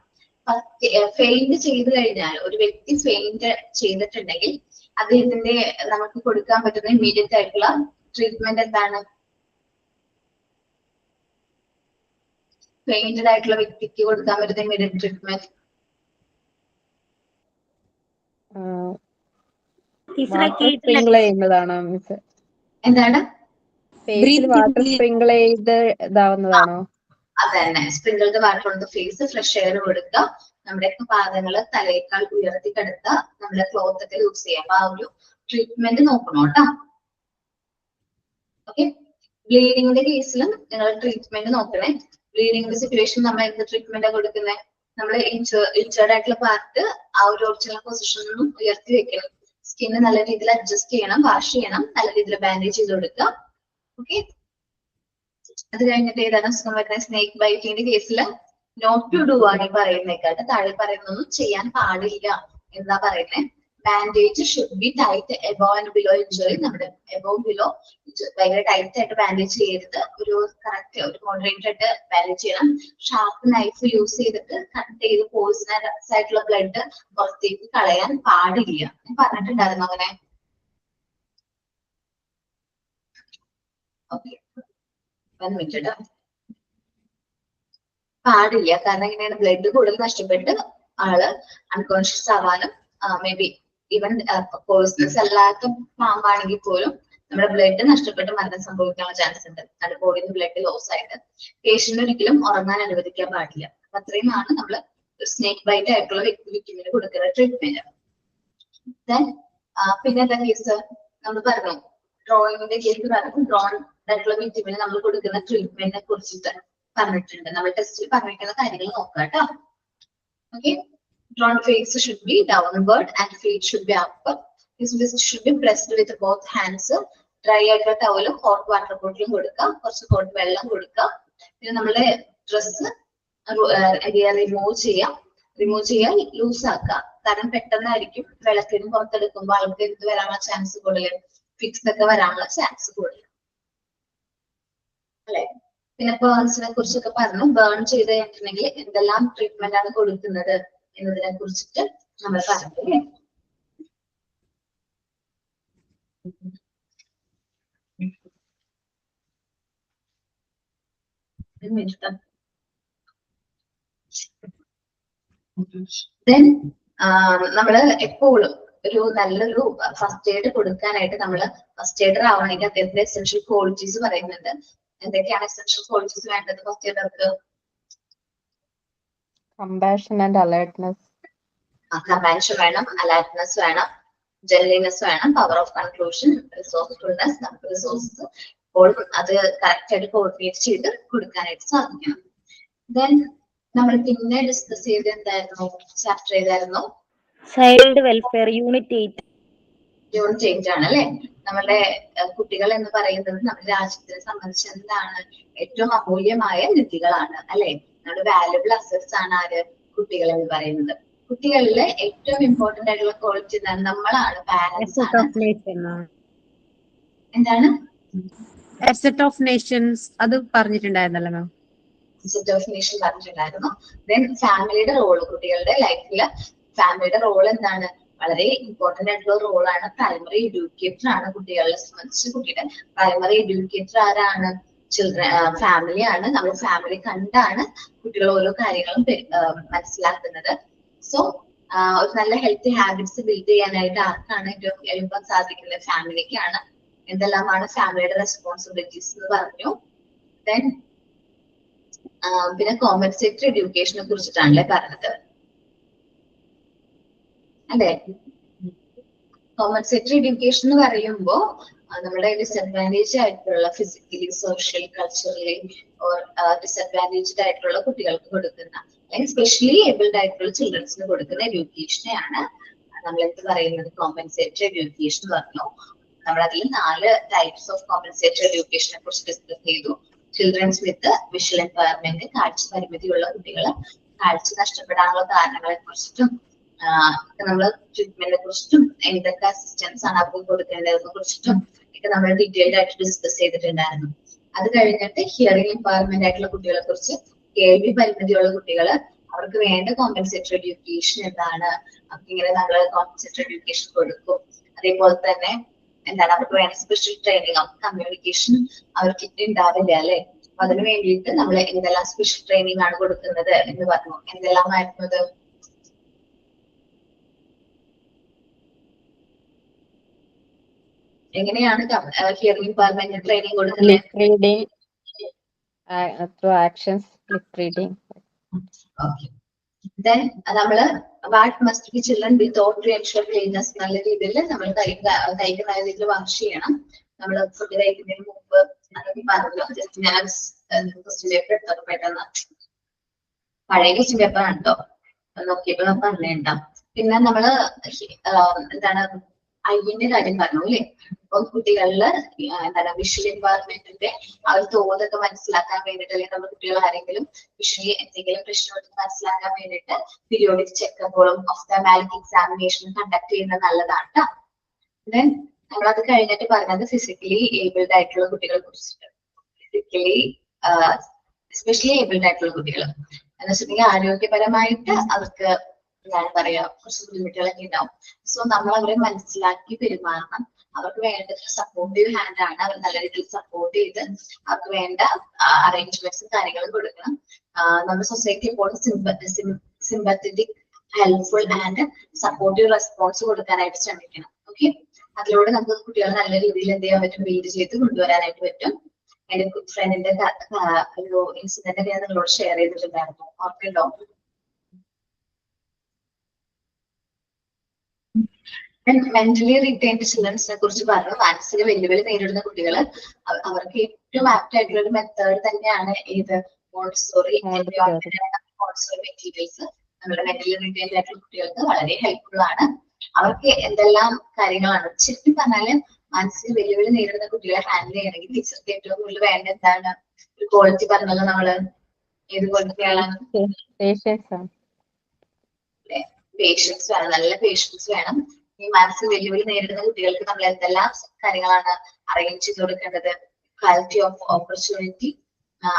A: ഫെയിന്റ് ചെയ്ത് കഴിഞ്ഞാൽ, ഒരു വ്യക്തി ഫെയിന്റ് ചെയ്തിട്ടുണ്ടെങ്കിൽ അദ്ദേഹത്തിന്റെ നമുക്ക് കൊടുക്കാൻ പറ്റുന്ന ഇമ്മീഡിയറ്റ് ആയിട്ടുള്ള ട്രീറ്റ്മെന്റ് എന്താണ്? ഫെയിന്റഡ് ആയിട്ടുള്ള വ്യക്തിക്ക് കൊടുക്കാൻ പറ്റുന്ന ഇമ്മീഡിയറ്റ് ട്രീറ്റ്മെന്റ്
D: സ്പ്രിങ്കിൾ ചെയ്യുന്നതാണോ മിസ്?
A: എന്താണ്?
D: ഫേസിൽ വാട്ടർ സ്പ്രിങ്കിൾ ചെയ്ത് ഇതാവുന്നതാണോ?
A: അത് തന്നെ, sprinkled water on the face, fresh air കൊടുക്കുക, നമ്മുടെ പാദങ്ങള് തലയേക്കാൾ ഉയർത്തി കിടക്കുക, നമ്മുടെ ക്ലോത്ത് ഒക്കെ യൂസ് ചെയ്യാം. അപ്പൊ ആ ഒരു ട്രീറ്റ്മെന്റ് നോക്കണം കേട്ടോ. ഓക്കെ. ബ്ലീഡിങ്ങിന്റെ കേസിലും നിങ്ങൾ ട്രീറ്റ്മെന്റ് നോക്കണേ. ബ്ലീഡിങ്ങിന്റെ സിറ്റുവേഷൻ നമ്മൾ എന്ത് ട്രീറ്റ്മെന്റ് കൊടുക്കുന്നത്? നമ്മൾ ഇഞ്ചേർഡ് ആയിട്ടുള്ള പാർട്ട് ആ ഒരു ഒറിജിനൽ പൊസിഷനിൽ നിന്നും ഉയർത്തി വെക്കണം. സ്കിന്ന് നല്ല രീതിയിൽ അഡ്ജസ്റ്റ് ചെയ്യണം, വാഷ് ചെയ്യണം, നല്ല രീതിയിൽ ബാൻഡേജ് ചെയ്ത് കൊടുക്കുക. ഓക്കെ. അത് കഴിഞ്ഞിട്ട് ഏതാണ് അസുഖം വരുന്നത്? സ്നേക്ക് ബൈറ്റിന്റെ കേസിൽ നോട്ട് ടു ഡു ആണ് ഈ പറയുന്നേക്കാട്ട്. താഴെ പറയുന്നൊന്നും ചെയ്യാൻ പാടില്ല എന്താ പറയുന്നത്? Bandage should be tight above and below injury. നമ്മുടെ എബോവ് ബിലോ ഭയങ്കര ടൈറ്റ് ആയിട്ട് ബാൻഡേജ് ചെയ്യരുത്. ഒരു കറക്റ്റ് ഒരു മോഡറേറ്റ് ആയിട്ട് ബാൻഡേജ് ചെയ്യണം. ഷാർപ്പ് നൈഫ് യൂസ് ചെയ്തിട്ട് കട്ട് ചെയ്ത് പോയിസണസ് ആയിട്ടുള്ള ബ്ലഡ് പുറത്തേക്ക് കളയാൻ പാടില്ല. ഞാൻ പറഞ്ഞിട്ടുണ്ടായിരുന്നു അങ്ങനെ. ഓക്കെ, പാടില്ല. കാരണം എങ്ങനെയാണ് ബ്ലഡ് കൂടുതൽ നഷ്ടപ്പെട്ട് ആള് അൺകോൺഷ്യസ് ആവാനും മേ ബി ഈവൻ പോയിസണസ് അല്ലാത്ത പാമ്പാണെങ്കിൽ പോലും നമ്മുടെ ബ്ലഡ് നഷ്ടപ്പെട്ട് മരണം സംഭവിക്കാനുള്ള ചാൻസ് ഉണ്ട്. നമ്മുടെ ബോഡിയിൽ നിന്ന് ബ്ലഡ് ലോസ് ആയിട്ട് പേഷ്യന്റ് ഒരിക്കലും ഉറങ്ങാൻ അനുവദിക്കാൻ പാടില്ല. അപ്പൊ അത്രയുമാണ് നമ്മൾ സ്നേക്ക് ബൈറ്റ് ആയിട്ടുള്ള വിക്ടിമിന് കൊടുക്കുന്ന ട്രീറ്റ്മെന്റ്. ദെൻ പിന്നെ എന്താ കേസ് നമ്മൾ പറഞ്ഞു? ഡ്രോയിങ്ങിന്റെ കേസ് പറഞ്ഞു. ഡ്രോൺ ആയിട്ടുള്ള വിക്ടിമിന് നമ്മൾ കൊടുക്കുന്ന ട്രീറ്റ്മെന്റിനെ കുറിച്ചിട്ട് പറഞ്ഞിട്ടുണ്ട്. നമ്മൾ ടെസ്റ്റിൽ പറഞ്ഞിരിക്കുന്ന കാര്യങ്ങൾ നോക്കാം കേട്ടോ. Okay. Drawn face should be downward and feet should be upward. This wrist should be pressed with both hands. Dry ആയിട്ടുള്ള ടവലും ഹോട്ട് വാട്ടർ ബോട്ടിലും കൊടുക്കുക, കുറച്ച് ഹോട്ട് വെള്ളം കൊടുക്കുക. പിന്നെ നമ്മുടെ ഡ്രസ്സ് റിമൂവ് ചെയ്യാൻ ലൂസ് ആക്കുക. കാരണം പെട്ടെന്നായിരിക്കും വെള്ളത്തിന് പുറത്തെടുക്കുമ്പോൾ ആൾക്ക് എന്ത് വരാനുള്ള ചാൻസ് കൂടുതൽ, ഫിക്സ് ഒക്കെ വരാനുള്ള ചാൻസ് കൂടുതൽ അല്ലെ. പിന്നെ ബേൺസിനെ കുറിച്ചൊക്കെ പറഞ്ഞു. ബേൺ ചെയ്ത് കഴിഞ്ഞിട്ടുണ്ടെങ്കിൽ എന്തെല്ലാം ട്രീറ്റ്മെന്റ് ആണ് കൊടുക്കുന്നത് എന്നതിനെ കുറിച്ചിട്ട് നമ്മൾ പറഞ്ഞില്ലേ. ദെൻ നമ്മള് എപ്പോഴും ഒരു നല്ലൊരു ഫസ്റ്റ് എയ്ഡ് കൊടുക്കാനായിട്ട് നമ്മള് ഫസ്റ്റ് എയ്ഡർ ആവണമെങ്കിൽ അദ്ദേഹത്തിന്റെ എസെൻഷ്യൽ ക്വാളിറ്റീസ് പറയുന്നുണ്ട്. എന്തൊക്കെയാണ് എസെൻഷ്യൽ ക്വാളിറ്റീസ് വേണ്ടത് ഫസ്റ്റ് എയ്ഡർക്ക്?
D: Compassion and alertness.
A: കമ്പാഷൻ വേണം, അലർട്ട്നെസ് വേണം, ജെന്റിൽനെസ് വേണം, പവർ ഓഫ് കൺക്ലൂഷൻ, റിസോഴ്സ്ഫുൾനെസ്. നമുക്ക് റിസോഴ്സസ് എപ്പോഴും അത് കറക്റ്റ് ആയിട്ട് കോർഡിനേറ്റ് ചെയ്ത് കൊടുക്കാനായിട്ട് സാധിക്കണം. ദെൻ നമ്മൾ പിന്നെ ഡിസ്കസ് ചെയ്ത് എന്തായിരുന്നു, ചാപ്റ്റർ ഏതായിരുന്നു?
E: Child welfare unit 8.
A: യൂണിറ്റ് 8 ആണ് അല്ലെ. നമ്മുടെ കുട്ടികൾ എന്ന് പറയുന്നത് നമ്മുടെ രാജ്യത്തിനെ സംബന്ധിച്ച് എന്താണ്, ഏറ്റവും അമൂല്യമായ നിധികളാണ് അല്ലെ. നമ്മുടെ വാല്യുബിൾ അസറ്റ്സ് ആണ് ആര്, കുട്ടികൾ എന്ന് പറയുന്നത്. കുട്ടികളിലെ ഏറ്റവും ഇമ്പോർട്ടന്റ് ആയിട്ടുള്ള ക്വാളിറ്റി എന്താണ്, നമ്മളാണ്, പാരന്റ്സ് ആണ്. എന്താണ്
B: അസറ്റ് ഓഫ് നേഷൻസ്, അത് പറഞ്ഞിട്ടുണ്ടായിരുന്നല്ലോ മാം.
A: അസറ്റ് ഓഫ് നേഷൻ പറഞ്ഞിട്ടുണ്ടായിരുന്നു. ദെൻ ഫാമിലിയുടെ റോള്, കുട്ടികളുടെ ലൈഫില് ഫാമിലിയുടെ റോൾ എന്താണ്, വളരെ ഇമ്പോർട്ടന്റ് ആയിട്ടുള്ള റോളാണ്. പ്രൈമറി എഡ്യൂക്കേറ്റർ ആണ് കുട്ടികളെ സംബന്ധിച്ച്. കുട്ടിയുടെ പ്രൈമറി എഡ്യൂക്കേറ്റർ ആരാണ്, ചിൽഡ്രൻ, ഫാമിലി ആണ്. നമ്മൾ ഫാമിലി കണ്ടാണ് കുട്ടികൾ ഓരോ കാര്യങ്ങളും മനസ്സിലാക്കുന്നത്. സോ ഒരു നല്ല ഹെൽത്തി ഹാബിറ്റ്സ് ബിൽഡ് ചെയ്യാനായിട്ട് ആർക്കാണ് ഏറ്റവും എളുപ്പം സാധിക്കുന്നത്, ഫാമിലിക്കാണ്. എന്തെല്ലാമാണ് ഫാമിലിയുടെ റെസ്പോൺസിബിലിറ്റീസ് എന്ന് പറഞ്ഞു. ദെൻ പിന്നെ കോമ്പൻസേറ്ററി എഡ്യൂക്കേഷനെ കുറിച്ചിട്ടാണല്ലേ പറഞ്ഞത് അല്ലെ. കോമ്പൻസേറ്ററി എഡ്യൂക്കേഷൻ എന്ന് പറയുമ്പോ നമ്മുടെ ഡിസഡ്വാൻറ്റേജ് ആയിട്ടുള്ള ഫിസിക്കലി, സോഷ്യൽ, കൾച്ചറലി ഡിസഡ്വാൻറ്റേജ്ഡ് ആയിട്ടുള്ള കുട്ടികൾക്ക് കൊടുക്കുന്ന, അല്ലെങ്കിൽ സ്പെഷ്യലി ഏബിൾഡ് ആയിട്ടുള്ള ചിൽഡ്രൻസിന് കൊടുക്കുന്ന എഡ്യൂക്കേഷനെയാണ് നമ്മൾ എന്ത് പറയുന്നത്, കോമ്പൻസേറ്ററി എഡ്യൂക്കേഷൻ പറഞ്ഞു. നമ്മൾ അതിൽ 4 ടൈപ്സ് ഓഫ് കോമ്പൻസേറ്ററി എഡ്യൂക്കേഷനെ കുറിച്ച് ഡിസ്കസ് ചെയ്തു. ചിൽഡ്രൻസ് വിത്ത് വിഷ്വൽ എംപയർമെന്റ്, കാഴ്ച പരിമിതിയുള്ള കുട്ടികൾ, കാഴ്ച നഷ്ടപ്പെടാനുള്ള കാരണങ്ങളെ കുറിച്ചിട്ടും നമ്മള് ട്രീറ്റ്മെന്റിനെ കുറിച്ചിട്ടും എന്തൊക്കെ അസിസ്റ്റൻസ് ആണ് അവർക്ക് കൊടുക്കേണ്ടതിനെ കുറിച്ചിട്ടും ഒക്കെ നമ്മൾ ഡീറ്റെയിൽഡ് ആയിട്ട് ഡിസ്കസ് ചെയ്തിട്ടുണ്ടായിരുന്നു. അത് കഴിഞ്ഞിട്ട് ഹിയറിംഗ് എംപയർമെന്റ് ആയിട്ടുള്ള കുട്ടികളെ കുറിച്ച്, കേൾവി പരിമിതിയുള്ള കുട്ടികള്, അവർക്ക് വേണ്ട കോമ്പൻസേറ്ററി എഡ്യൂക്കേഷൻ എന്താണ്, അവർക്ക് ഇങ്ങനെ നമ്മൾ കോമ്പൻസേറ്ററി എഡ്യൂക്കേഷൻ കൊടുക്കും. അതേപോലെ തന്നെ എന്താണ്, അവർക്ക് വേണ്ട സ്പെഷ്യൽ ട്രെയിനിങ്, അവർക്ക് കമ്മ്യൂണിക്കേഷൻ അവർക്ക് ഉണ്ടാവില്ല അല്ലെ. അപ്പൊ അതിന് വേണ്ടിയിട്ട് നമ്മൾ എന്തെല്ലാം സ്പെഷ്യൽ ട്രെയിനിങ് ആണ് കൊടുക്കുന്നത് എന്ന് പറഞ്ഞു. എന്തെല്ലാമായിരുന്നു അത്? എങ്ങനെയാണ് ഹിയറിംഗ് ഇംപയർമെന്റ് ട്രെയിനിങ് കൊടുക്കുന്നത്?
D: Reading through actions, lip reading.
A: Okay. Then നമ്മള് what must be children be taught to ensure cleanness, നല്ല രീതിയിൽ നമ്മൾ കഴിക്കുന്ന രീതിയിൽ വാഷ് ചെയ്യണം. നമ്മൾ ഫുഡ് കഴിക്കുന്നതിന് മുമ്പ് അതൊക്കെ പറഞ്ഞു. ജസ്റ്റ് ഞാൻ ക്വസ്റ്റ്യൻ പേപ്പർ എടുത്തത് പെട്ടെന്ന്, പഴയ ക്വസ്റ്റ്യൻ പേപ്പർ ആണ് കേട്ടോ, നോക്കിയപ്പോ നമുക്ക് പറഞ്ഞുണ്ടാവും. പിന്നെ നമ്മള് എന്താണ് ഐന്റെ കാര്യം പറഞ്ഞു അല്ലെ. അപ്പൊ കുട്ടികളില് എന്താണ് വിഷ്വൽ എൻവയറമെന്റിന്റെ ആ ഒരു തോതൊക്കെ മനസ്സിലാക്കാൻ വേണ്ടിട്ട്, അല്ലെങ്കിൽ നമ്മുടെ കുട്ടികൾ ആരെങ്കിലും വിഷ്വലി എന്തെങ്കിലും പ്രശ്നമുണ്ടെന്ന് മനസ്സിലാക്കാൻ വേണ്ടിയിട്ട് പീരിയോഡിക് ചെക്കപ്പുകളും ഒഫ്താൽമാറ്റിക് എക്സാമിനേഷനും കണ്ടക്ട് ചെയ്യുന്നത് നല്ലതാണ് കേട്ടോ. ദെൻ നമ്മളത് കഴിഞ്ഞിട്ട് പറഞ്ഞത് ഫിസിക്കലി ഏബിൾഡ് ആയിട്ടുള്ള കുട്ടികളെ കുറിച്ചിട്ട്. ഫിസിക്കലി എസ്പെഷ്യലി ഏബിൾഡ് ആയിട്ടുള്ള കുട്ടികൾ എന്ന് വെച്ചിട്ടുണ്ടെങ്കിൽ ആരോഗ്യപരമായിട്ട് അവർക്ക് ഞാൻ പറയാ കുറച്ച് ബുദ്ധിമുട്ടുകളൊക്കെ ഉണ്ടാവും. സോ നമ്മൾ അവരെ മനസ്സിലാക്കി പെരുമാറണം. അവർക്ക് വേണ്ടത് സപ്പോർട്ടീവ് ഹാൻഡ് ആണ്. അവർ നല്ല രീതിയിൽ സപ്പോർട്ട് ചെയ്ത് അവർക്ക് വേണ്ട അറേഞ്ച്മെന്റ്സും കാര്യങ്ങളും കൊടുക്കണം. നമ്മുടെ സൊസൈറ്റി എപ്പോഴും sympathetic, helpful and supportive response കൊടുക്കാനായിട്ട് ശ്രമിക്കണം. ഓക്കെ, അതിലൂടെ നമുക്ക് കുട്ടികളെ നല്ല രീതിയിൽ എന്ത് ചെയ്യാൻ പറ്റും, ബിൽഡ് ചെയ്ത് കൊണ്ടുവരാനായിട്ട് പറ്റും. എന്റെ ഫ്രണ്ടിന്റെ ഒരു ഇൻസിഡന്റ് ഞാൻ നിങ്ങളോട് ഷെയർ ചെയ്തിട്ടുണ്ടായിരുന്നു, ഓർക്കുണ്ടോ? മെന്റലി റിട്ടേൺഡ് ചിൽഡ്രൻസിനെ കുറിച്ച് പറഞ്ഞു. മാനസിക വെല്ലുവിളി നേരിടുന്ന കുട്ടികൾ, അവർക്ക് ഏറ്റവും ആപ്റ്റ് ആയിട്ടുള്ള ഒരു മെത്തേഡ് തന്നെയാണ് ഏത്, മോണ്ടിസോറി മെറ്റീരിയൽസ്. നമ്മുടെ മെന്റലി റിട്ടേൺഡ് ആയിട്ടുള്ള കുട്ടികൾക്ക് വളരെ ഹെൽപ്ഫുൾ ആണ്. അവർക്ക് എന്തെല്ലാം കാര്യങ്ങളാണ് ശരിക്കും പറഞ്ഞാല് മാനസിക വെല്ലുവിളി നേരിടുന്ന കുട്ടികളെ ഹാൻഡിൽ ചെയ്യണമെങ്കിൽ ടീച്ചർക്ക് ഏറ്റവും കൂടുതൽ വേണ്ട എന്താണ്, ഒരു ക്വാളിറ്റി പറഞ്ഞല്ലോ നമ്മള്, ഏത് ക്വാളിറ്റിയാണ്? പേഷ്യൻസ് വേണം, നല്ല പേഷ്യൻസ് വേണം. ഈ മാനസിക വെല്ലുവിളി നേരിടുന്ന കുട്ടികൾക്ക് നമ്മൾ എന്തെല്ലാം കാര്യങ്ങളാണ് അറേഞ്ച് ചെയ്ത് കൊടുക്കേണ്ടത്? Quality of opportunity,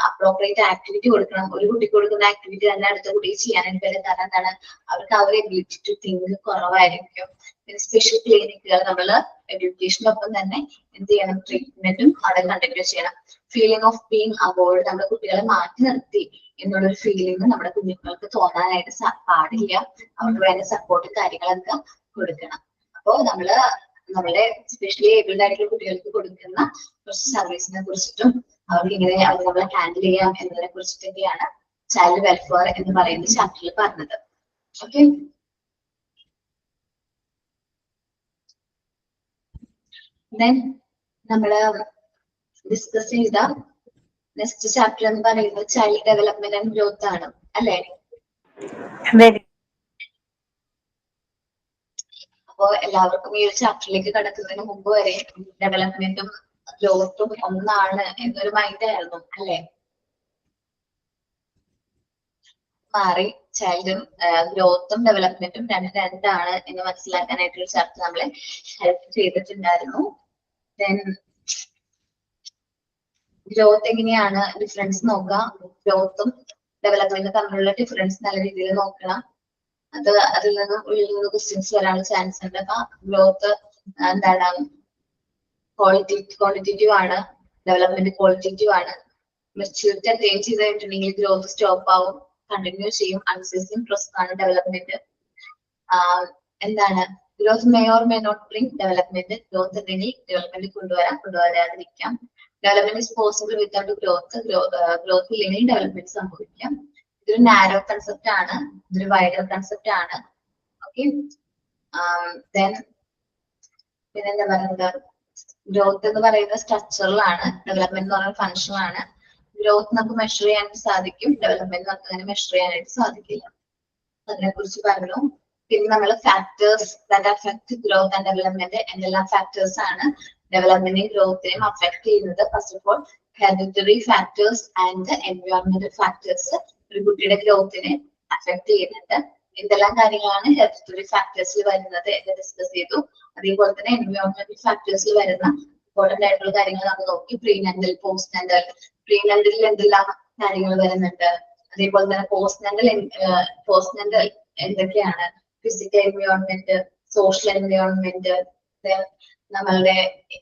A: appropriate activity കൊടുക്കണം. ഒരു കുട്ടിക്ക് കൊടുക്കുന്ന ആക്ടിവിറ്റി തന്നെ അടുത്ത കുട്ടിക്ക് ചെയ്യാനായിട്ട് വരും. കാരണം എന്താണ്, അവർക്ക് ആ ഒരു എബിലിറ്റി ടു തിങ്ക് കുറവായിരിക്കും. പിന്നെ സ്പെഷ്യൽ ക്ലിനിക്കുകൾ നമ്മൾ എഡ്യൂക്കേഷനൊപ്പം തന്നെ എന്ത് ചെയ്യണം, ട്രീറ്റ്മെന്റും അവിടെ കണ്ടിന്യൂ ചെയ്യണം. ഫീലിംഗ് ഓഫ് ബീങ് അവോയ്ഡ്, നമ്മുടെ കുട്ടികളെ മാറ്റി നിർത്തി എന്നുള്ളൊരു ഫീലിംഗ് നമ്മുടെ കുഞ്ഞുങ്ങൾക്ക് തോന്നാനായിട്ട് പാടില്ല. അവർക്ക് വേണ്ട സപ്പോർട്ടും കാര്യങ്ങളൊക്കെ കൊടുക്കണം. അപ്പോൾ നമ്മുടെ സ്പെഷ്യലി ഏബിൾഡ് ആയിട്ടുള്ള കുട്ടികൾക്ക് കൊടുക്കുന്ന കുറച്ച് സർവീസിനെ കുറിച്ചിട്ടും അവർക്ക് ഇങ്ങനെ അവർ നമ്മളെ ഹാൻഡിൽ ചെയ്യാം എന്നതിനെ കുറിച്ചിട്ടൊക്കെയാണ് ചൈൽഡ് വെൽഫെയർ എന്ന് പറയുന്ന ചാപ്റ്ററിൽ പറഞ്ഞത്. ഓക്കെ, ദെൻ നമ്മള് ഡിസ്കസ് ചെയ്ത നെക്സ്റ്റ് ചാപ്റ്റർ എന്ന് പറയുന്നത് ചൈൽഡ് ഡെവലപ്മെന്റ് ആൻഡ് ഗ്രോത്ത് ആണ് അല്ലെ. അപ്പോ എല്ലാവർക്കും ഈ ഒരു ചാപ്റ്ററിലേക്ക് കടക്കുന്നതിന് മുമ്പ് വരെ ഡെവലപ്മെന്റും ഗ്രോത്തും ഒന്നാണ് എന്നൊരു മൈൻഡ് ആയിരുന്നു അല്ലെ. മാറി ചൈൽഡും ഗ്രോത്തും ഡെവലപ്മെന്റും രണ്ടാണ് എന്ന് മനസ്സിലാക്കാനായിട്ടൊരു ചാപ്റ്റർ നമ്മളെ ഹെൽപ്പ് ചെയ്തിട്ടുണ്ടായിരുന്നു. ദെൻ ഗ്രോത്ത് എങ്ങനെയാണ് ഡിഫറൻസ് നോക്കാം. ഗ്രോത്തും ഡെവലപ്മെന്റും തമ്മിലുള്ള ഡിഫറൻസ് നല്ല രീതിയിൽ നോക്കണം. അതിൽ നിന്ന് ക്വസ്റ്റ്യൻസ് വരാനുള്ള ചാൻസ് ഉണ്ട്. അപ്പൊ ഗ്രോത്ത് എന്താണ്, ക്വാളിറ്റേറ്റീവ് ആണ്, ഡെവലപ്മെന്റ് ക്വാളിറ്റേറ്റീവ് ആണ്. മെച്യൂരിറ്റി അറ്റൈൻ ചെയ്ത് കഴിഞ്ഞിട്ടുണ്ടെങ്കിൽ ഗ്രോത്ത് സ്റ്റോപ്പ് ആവും, കണ്ടിന്യൂ ചെയ്യും. അൺസെസിങ് പ്രോസസ് ആണ് ഡെവലപ്മെന്റ്. എന്താണ് growth may or may not bring development. Growth ഉണ്ടെങ്കിൽ ഡെവലപ്മെന്റ് കൊണ്ടുവരാതിരിക്കാം. Development is possible without growth. Growth ഇല്ലെങ്കിൽ ഡെവലപ്മെന്റ് സംഭവിക്കാം. ഇതൊരു നാരോ കൺസെപ്റ്റ് ആണ്, ഇതൊരു വൈഡർ കൺസെപ്റ്റ് ആണ്. ഓക്കെ, ദെൻ പിന്നെന്താ പറയുന്നത്, ഗ്രോത്ത് എന്ന് പറയുന്നത് സ്ട്രക്ചറലാണ്, ഡെവലപ്മെന്റ് എന്ന് പറയുന്നത് ഫങ്ഷണലാണ്. ഗ്രോത്ത് നമുക്ക് മെഷർ ചെയ്യാനായിട്ട് സാധിക്കും, ഡെവലപ്മെന്റ് നമുക്ക് അങ്ങനെ മെഷർ ചെയ്യാനായിട്ട് സാധിക്കില്ല. അതിനെ കുറിച്ച് പറഞ്ഞു. പിന്നെ നമ്മൾ factors that affect growth and development, എന്തെല്ലാം ഫാക്ടേഴ്സ് ആണ് ഡെവലപ്മെന്റിനെയും ഗ്രോത്തിനെയും അഫക്ട് ചെയ്യുന്നത്. First of all hereditary factors and എൻവയോൺമെന്റൽ ഫാക്ടേഴ്സ് ഒരു കുട്ടിയുടെ ഗ്രോത്തിനെ അഫക്ട് ചെയ്യുന്നുണ്ട്. എന്തെല്ലാം കാര്യങ്ങളാണ് ഹെറിഡിറ്ററി ഫാക്ടേഴ്സിൽ വരുന്നത് എന്ന് ഡിസ്കസ് ചെയ്തു. അതേപോലെ തന്നെ എൻവയോൺമെന്റൽ ഫാക്ടേഴ്സിൽ വരുന്ന ഇമ്പോർട്ടന്റ് ആയിട്ടുള്ള കാര്യങ്ങൾ നമ്മൾ നോക്കി. പ്രീനന്റൽ, പോസ്റ്റ്നന്റൽ. പ്രീനന്റലിൽ എന്തെല്ലാം കാര്യങ്ങൾ വരുന്നുണ്ട്, അതേപോലെ തന്നെ പോസ്റ്റ്നന്റൽ എന്തൊക്കെയാണ്, ഫിസിക്കൽ എൻവയോൺമെന്റ്, സോഷ്യൽ എൻവയോൺമെന്റ്, നമ്മളുടെ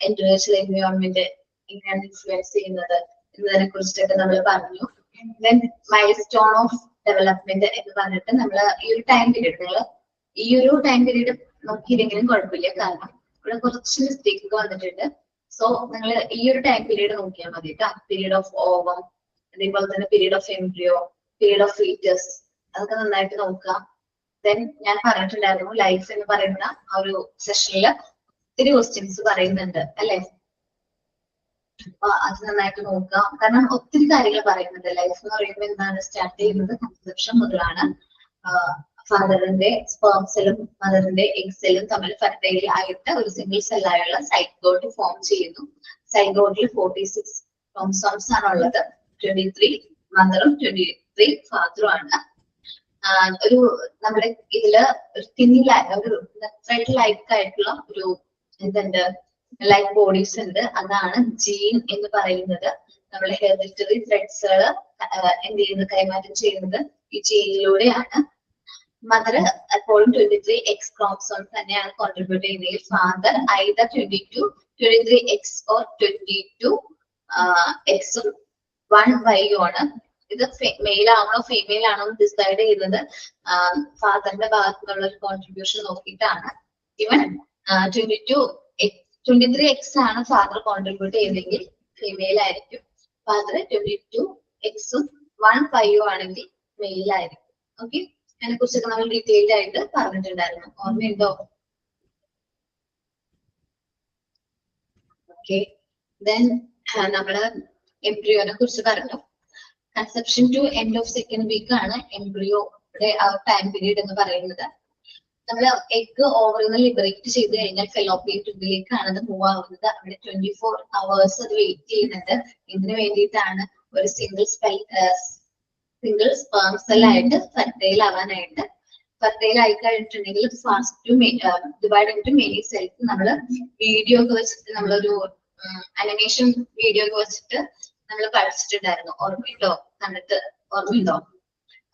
A: ഇന്റർനാഷണൽ എൻവയോൺമെന്റ് എങ്ങനെയാണ് ഇൻഫ്ലുവൻസ് ചെയ്യുന്നത് എന്നതിനെ കുറിച്ചിട്ടൊക്കെ നമ്മൾ പറഞ്ഞു. Then mile stone of development എന്ന് പറഞ്ഞിട്ട് നമ്മൾ ഈ ഒരു ടൈം പീരീഡ് നോക്കിയില്ലെങ്കിലും കുഴപ്പമില്ല, കാരണം ഇവിടെ കുറച്ച് മിസ്റ്റേക്ക് വന്നിട്ടുണ്ട്. സോ നിങ്ങൾ ഈ ഒരു ടൈം പീരീഡ് നോക്കിയാൽ മതി കേട്ടോ. പീരീഡ് ഓഫ് ഓവം, അതേപോലെ തന്നെ period of embryo, period of foetus, അതൊക്കെ നന്നായിട്ട് നോക്കാം. ദെൻ ഞാൻ പറഞ്ഞിട്ടുണ്ടായിരുന്നു ലൈഫ് എന്ന് പറയുന്ന ആ ഒരു സെഷനിൽ ഒത്തിരി ക്വസ്റ്റ്യൻസ് പറയുന്നുണ്ട് അല്ലെ. അപ്പൊ അത് നന്നായിട്ട് നോക്കാം, കാരണം ഒത്തിരി കാര്യങ്ങൾ പറയുന്നുണ്ട്. ലൈഫ് എന്ന് പറയുമ്പോൾ എന്താണ്, സ്റ്റാർട്ട് ചെയ്യുന്നത് കൺസെപ്ഷൻ മുതലാണ്. ഫാദറിന്റെ സ്പേം സെല്ലും മദറിന്റെ എഗ് സെല്ലും തമ്മിൽ ഫെർട്ടൈൽ ആയിട്ട് ഒരു സിംഗിൾ സെല്ലായുള്ള സൈഗോട്ട് ഫോം ചെയ്യുന്നു. സൈഗോട്ടിൽ 46 ക്രോമസോംസ് ആണ് ഉള്ളത്. 23 മദറും 23 ഫാദറും ആണ്. ഒരു നമ്മുടെ ഇതില് ഒരു ത്രെഡ് ലൈക്ക് ആയിട്ടുള്ള ഒരു എന്തുണ്ട്, ലൈക്ക് ബോഡീസ് ഉണ്ട്. അതാണ് ജീൻ എന്ന് പറയുന്നത്. നമ്മുടെ ഹെറിഡിറ്ററി ത്രെഡ്സുകൾ എന്ത് ചെയ്യുന്നത്, കൈമാറ്റം ചെയ്യുന്നത് ഈ ജീനിലൂടെയാണ്. മദർ എപ്പോഴും 23 X ക്രോമസോം തന്നെയാണ് കോൺട്രിബ്യൂട്ട് ചെയ്യുന്നത്. Father either 23 X or 22 X ഉം 1 Y ആണ്. ഇത് മെയിൽ ആണോ ഫീമെയിൽ ആണോ എന്ന് ഡിസൈഡ് ചെയ്യുന്നത് ഫാദറിന്റെ ഭാഗത്തുനിന്നുള്ള ഒരു കോൺട്രിബ്യൂഷൻ നോക്കിയിട്ടാണ്. ഇവൻ 23 X ആണ് ഫാദർ കോൺട്രിബ്യൂട്ട് ചെയ്യുന്നതെങ്കിൽ ഫീമെയിൽ ആയിരിക്കും. ഫാദർ 22 X ഉം 1 Y ആണെങ്കിൽ മെയിൽ ആയിരിക്കും. ഓക്കെ, അതിനെ കുറിച്ചൊക്കെ നമ്മൾ ഡീറ്റെയിൽഡ് ആയിട്ട് പറഞ്ഞിട്ടുണ്ടായിരുന്നു, ഓർമ്മയുണ്ടോ? ഓക്കെ, ദെൻ നമ്മള് എംബ്രിയോനെ കുറിച്ച് പറഞ്ഞു. Conception to end of second week ആണ് എംബ്രിയോയുടെ ആ ടൈം പീരീഡ് എന്ന് പറയുന്നത്. നമ്മൾ എഗ് ഓവറിൽ നിന്ന് ലിബറേറ്റ് ചെയ്ത് കഴിഞ്ഞാൽ ഫെലോപ്പിയൻ ട്യൂബിലേക്കാണ് അത് മൂവ് ആവുന്നത്. അവിടെ 24 hours അത് വെയിറ്റ് ചെയ്യുന്നുണ്ട്. ഇതിനു വേണ്ടിയിട്ടാണ് ഒരു സിംഗിൾ സ്പേം സെൽ ആയിട്ട് ഫെർട്ടൈൽ ആവാനായിട്ട്. ഫെർട്ടൈൽ ആയി കഴിഞ്ഞിട്ടുണ്ടെങ്കിൽ fast divide into many cells. നമ്മൾ വീഡിയോ ഒക്കെ വെച്ചിട്ട് നമ്മളൊരു അനിമേഷൻ വീഡിയോ ഒക്കെ വെച്ചിട്ട് നമ്മൾ പഠിച്ചിട്ടുണ്ടായിരുന്നു, ഓർമ്മയുണ്ടോ? കണ്ടിട്ട് ഓർമ്മയുണ്ടോ?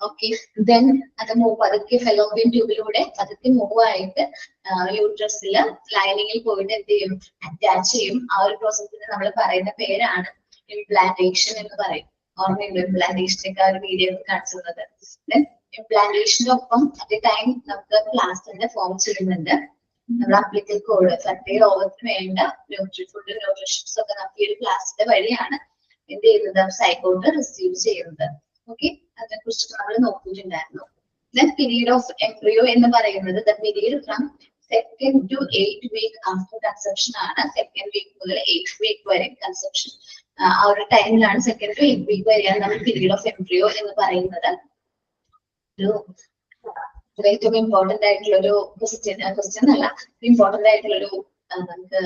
A: ഓക്കെ, ദെൻ അത് പതുക്കെ ഫെലോപ്പിയൻ ട്യൂബിലൂടെ പതുക്കെ മൂവ് ആയിട്ട് യൂട്രസില് ലൈനിങ്ങിൽ പോയിട്ട് എന്ത് ചെയ്യും, അറ്റാച്ച് ചെയ്യും. ആ ഒരു പ്രോസസ്സിന് നമ്മൾ പറയുന്ന പേരാണ് ഇംപ്ലാന്റേഷൻ എന്ന് പറയും. ഓർമ്മയുണ്ട് ഇംപ്ലാന്റേഷനൊക്കെ ആ ഒരു വീഡിയോ കാണിച്ചിരുന്നത്. ദെൻ ഇംപ്ലാന്റേഷനൊപ്പം അറ്റ് ടൈം നമുക്ക് പ്ലാസ്റ്ററിന്റെ ഫോം ചെയ്യുന്നുണ്ട്. നമ്മൾ അപ്ലിക്കൽ കോഡ് ഫെർട്ടൈൽ ഓവത്തിന് വേണ്ട ഫുഡ് ന്യൂട്രീഷൻസ് ഒക്കെ നമുക്ക് ഈ ഒരു പ്ലാസ്റ്റിന്റെ വഴിയാണ് എന്ത് ചെയ്യുന്നത്, സൈക്കോട്ട് റിസീവ് ചെയ്യുന്നത്. ഓക്കെ, അതിനെ കുറിച്ച് നമ്മൾ നോക്കിയിട്ടുണ്ടായിരുന്നു. ദെൻ പീരീഡ് ഓഫ് എംബ്രിയോ എന്ന് പറയുന്നത് the period from 2nd to 8th week after conception ആണ്. 2nd വീക്ക് മുതൽ 8th വീക്ക് വരെ കൺസെപ്ഷൻ ആ ഒരു ടൈമിലാണ് 2nd to 8th വീക്ക് വരെയാണ് നമ്മൾ പീരീഡ് ഓഫ് എംബ്രിയോ എന്ന് പറയുന്നത്. ഒരു ഏറ്റവും ഇമ്പോർട്ടന്റ് ആയിട്ടുള്ള ഒരു ക്വസ്റ്റ്യൻ അല്ല, ഇമ്പോർട്ടന്റ് ആയിട്ടുള്ള ഒരു നമുക്ക്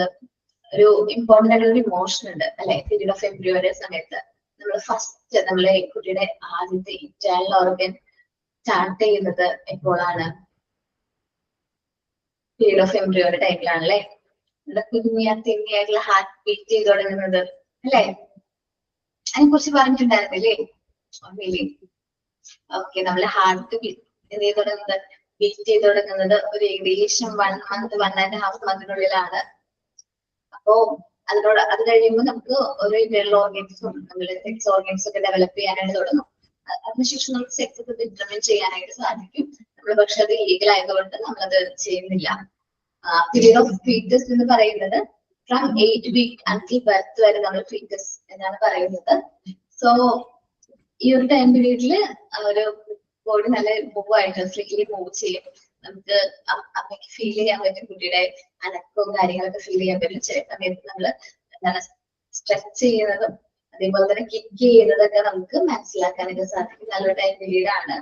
A: ഒരു ഇമ്പോർട്ടന്റ് ആയിട്ടുള്ള ഒരു ഇമോഷൻ ഉണ്ട് അല്ലെ, പീരീഡ് ഓഫ് എംബ്രിയോയുടെ സമയത്ത്. നമ്മൾ ഫസ്റ്റ് നമ്മളെ കുട്ടിയുടെ ആദ്യത്തെ ഇന്റേണൽ ഓർഗൻ സ്റ്റാർട്ട് ചെയ്യുന്നത് എപ്പോഴാണ്? പീരീഡ് ഓഫ് എംബ്രിയോയുടെ ടൈമിലാണല്ലേ. നമ്മുടെ കുഞ്ഞായിട്ടുള്ള ഹാർട്ട് ബീറ്റ് ചെയ്ത് തുടങ്ങുന്നത് അല്ലെ. അതിനെ കുറിച്ച് പറഞ്ഞിട്ടുണ്ടായിരുന്നില്ലേ? ഓക്കെ, നമ്മളെ ഹാർട്ട് എന്ത് ചെയ്ത് തുടങ്ങുന്നത്, ബീറ്റ് ചെയ്ത് തുടങ്ങുന്നത് ഒരു ഏകദേശം 1 month 1.5 monthനുള്ളിലാണ്. അപ്പോ അത് കഴിയുമ്പോൾ നമുക്ക് ഓരോ ഇന്റേണൽ ഓർഗൻസും നമ്മുടെ സെക്സ് ഓർഗൻസ് ഒക്കെ ഡെവലപ്പ് ചെയ്യാനായിട്ട് തുടങ്ങും. അതിനുശേഷം നമുക്ക് സെക്സ് ഒക്കെ ഡിറ്റർമിൻ ചെയ്യാനായിട്ട് സാധിക്കും നമ്മൾ. പക്ഷെ അത് ഇല്ലീഗൽ ആയതുകൊണ്ട് നമ്മളത് ചെയ്യുന്നില്ല. പീരീഡ് ഓഫ് ഫീറ്റസ് എന്ന് പറയുന്നത് from 8th week until birth വരെ നമ്മൾ ഫീറ്റസ് എന്നാണ് പറയുന്നത്. സോ ഈ ഒരു ടൈം പീരീഡില് ഒരു ബോഡി നല്ല മൂവ് ആയിട്ട് ഫ്രീലി മൂവ് ചെയ്യും. നമുക്ക് അമ്മയ്ക്ക് ഫീൽ ചെയ്യാൻ പറ്റും, കുട്ടിയുടെ അനക്കവും കാര്യങ്ങളൊക്കെ ഫീൽ ചെയ്യാൻ പറ്റും. ചില സമയത്ത് നമ്മൾ എന്താണ് സ്ട്രെച്ച് ചെയ്യുന്നതും അതേപോലെ തന്നെ കിക്ക് ചെയ്യുന്നതൊക്കെ നമുക്ക് മനസ്സിലാക്കാനൊക്കെ സാധിക്കും. നല്ലൊരു ടൈം പീരീഡ് ആണ്.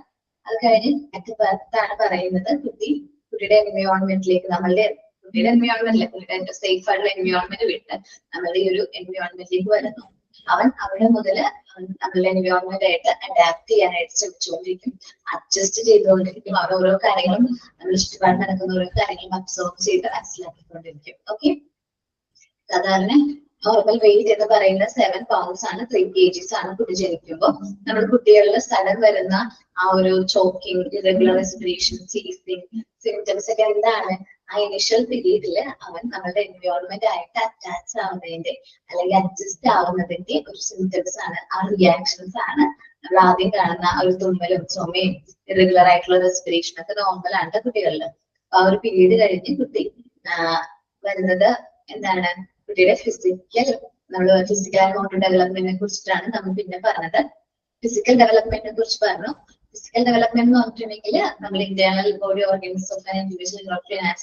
A: അത് കഴിഞ്ഞ് അറ്റ് ബർത്ത് ആണ് പറയുന്നത് കുട്ടിയുടെ എൻവയോൺമെന്റിലേക്ക്, നമ്മളുടെ കുട്ടിയുടെ എൻവയോൺമെന്റിലെ കുട്ടിയുടെ സേഫ് ആയിട്ടുള്ള എൻവയോൺമെന്റ് വിട്ട് നമ്മളുടെ ഈ ഒരു എൻവയോൺമെന്റിലേക്ക് വരുന്നു. അവൻ അവിടെ മുതല് നമ്മളുടെ എൻവയോൺമെന്റ് ആയിട്ട് അഡാപ്റ്റ് ചെയ്യാനായിട്ട് ശ്രമിച്ചുകൊണ്ടിരിക്കും, അഡ്ജസ്റ്റ് ചെയ്തുകൊണ്ടിരിക്കും. അവൻ ഓരോ കാര്യങ്ങളും നമ്മൾ ചുറ്റുപാട് നടക്കുന്ന ഓരോ കാര്യങ്ങളും അബ്സോർവ് ചെയ്ത് മനസ്സിലാക്കിക്കൊണ്ടിരിക്കും. ഓക്കെ, സാധാരണ നോർമൽ വെയിറ്റ് എന്ന് പറയുന്നത് 7 pounds ആണ്, 3 kgs ആണ് കുട്ടി ജനിക്കുമ്പോൾ. നമ്മുടെ കുട്ടികളിൽ സഡൻ വരുന്ന ആ ഒരു choking, irregular respiration, ceasing symptoms ഒക്കെ എന്താണ്? ആ ഇനിഷ്യൽ പീരീഡില് അവൻ നമ്മളുടെ എൻവയോൺമെന്റ് ആയിട്ട് അറ്റാച്ച് ആവുന്നതിന്റെ അല്ലെങ്കിൽ അഡ്ജസ്റ്റ് ആവുന്നതിന്റെ ഒരു സിംറ്റംസ് ആണ്, ആ റിയാക്ഷൻസ് ആണ്. നമ്മൾ ആദ്യം കാണുന്ന ആ ഒരു തുമ്മലും ചുമയും ഇറഗുലർ ആയിട്ടുള്ള റെസ്പിറേഷൻ ഒക്കെ നോർമൽ ആണ് കുട്ടികളിൽ. ആ ഒരു പീരീഡ് കഴിഞ്ഞ് കുട്ടി വരുന്നത് എന്താണ്? കുട്ടിയുടെ ഫിസിക്കൽ മോട്ടോർ ഡെവലപ്മെന്റിനെ കുറിച്ചിട്ടാണ് നമ്മൾ പിന്നെ പറഞ്ഞത്. ഫിസിക്കൽ ഡെവലപ്മെന്റിനെ കുറിച്ച് പറഞ്ഞു. ഫിസിക്കൽ ഡെവലപ്മെന്റ് എന്ന് പറഞ്ഞിട്ടുണ്ടെങ്കിൽ നമ്മൾ internal body organs of individual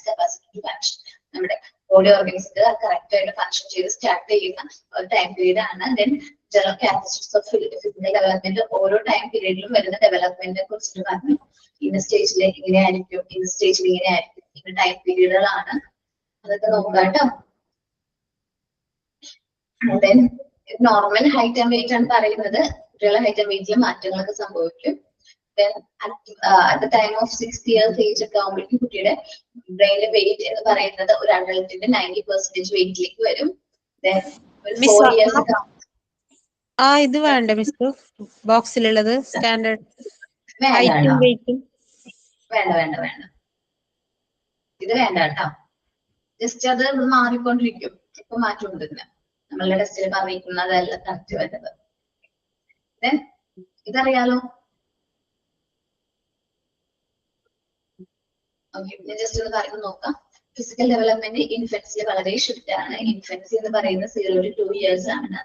A: capacity to function, നമ്മുടെ ബോഡി ഓർഗൻസ് കറക്റ്റ് ആയിട്ട് ഫങ്ഷൻ ചെയ്ത് സ്റ്റാർട്ട് ചെയ്യുന്ന ഒരു ടൈം പീരീഡ് ആണ്. Then general characteristics of physical development, ഓരോ ടൈം പീരീഡിലും വരുന്ന ഡെവലപ്മെന്റിനെ കുറിച്ചിട്ട് പറഞ്ഞു. ഇന്ന സ്റ്റേജിൽ ഇങ്ങനെ ആയിരിക്കും, ഇന്ന സ്റ്റേജിൽ ഇങ്ങനെ ആയിരിക്കും, ഇന്ന ടൈം പീരീഡുകളാണ്. അതൊക്കെ നോക്കാം കേട്ടോ. Then normal height and weight ആണ് പറയുന്നത്. കുട്ടികളുടെ ഹൈറ്റ് ആൻഡ് വെയിറ്റിൽ മാറ്റങ്ങളൊക്കെ സംഭവിക്കും. At the time of 6 years age ഒക്കെ ആകുമ്പോഴേക്കും കുട്ടിയുടെ ബ്രെയിനിലെ വെയിറ്റ് എന്ന് പറയുന്നത് ഒരു അഡൾട്ടിന്റെ 90% വെയിറ്റിലേക്ക് വരും. ഒരു 4 years ഒക്കെ
B: ഇത് വേണ്ട മിസ്, ബോക്സിലുള്ളത് സ്റ്റാൻഡേർഡ്
A: വേണ്ട
B: വെയിറ്റും
A: വേണ്ട വേണ്ട വേണ്ട ഇത് വേണ്ട കേട്ടോ. ജസ്റ്റ് അത് മാറിക്കൊണ്ടിരിക്കും, ഇപ്പൊ മാറ്റം ഉണ്ട്. നമ്മളുടെ ടെസ്റ്റിൽ പറഞ്ഞിരിക്കുന്നതല്ല കറക്റ്റ് വരുന്നത്. ഇതറിയാലോ? ഓക്കെ, ജസ്റ്റ് ഒന്ന് പറഞ്ഞു നോക്കാം. ഫിസിക്കൽ ഡെവലപ്മെന്റ് ഇൻഫൻസിൽ വളരെ ഷിഫ്റ്റ് ആണ്. ഇൻഫൻസി എന്ന് പറയുന്നത് 0 to 2 years ആണ്.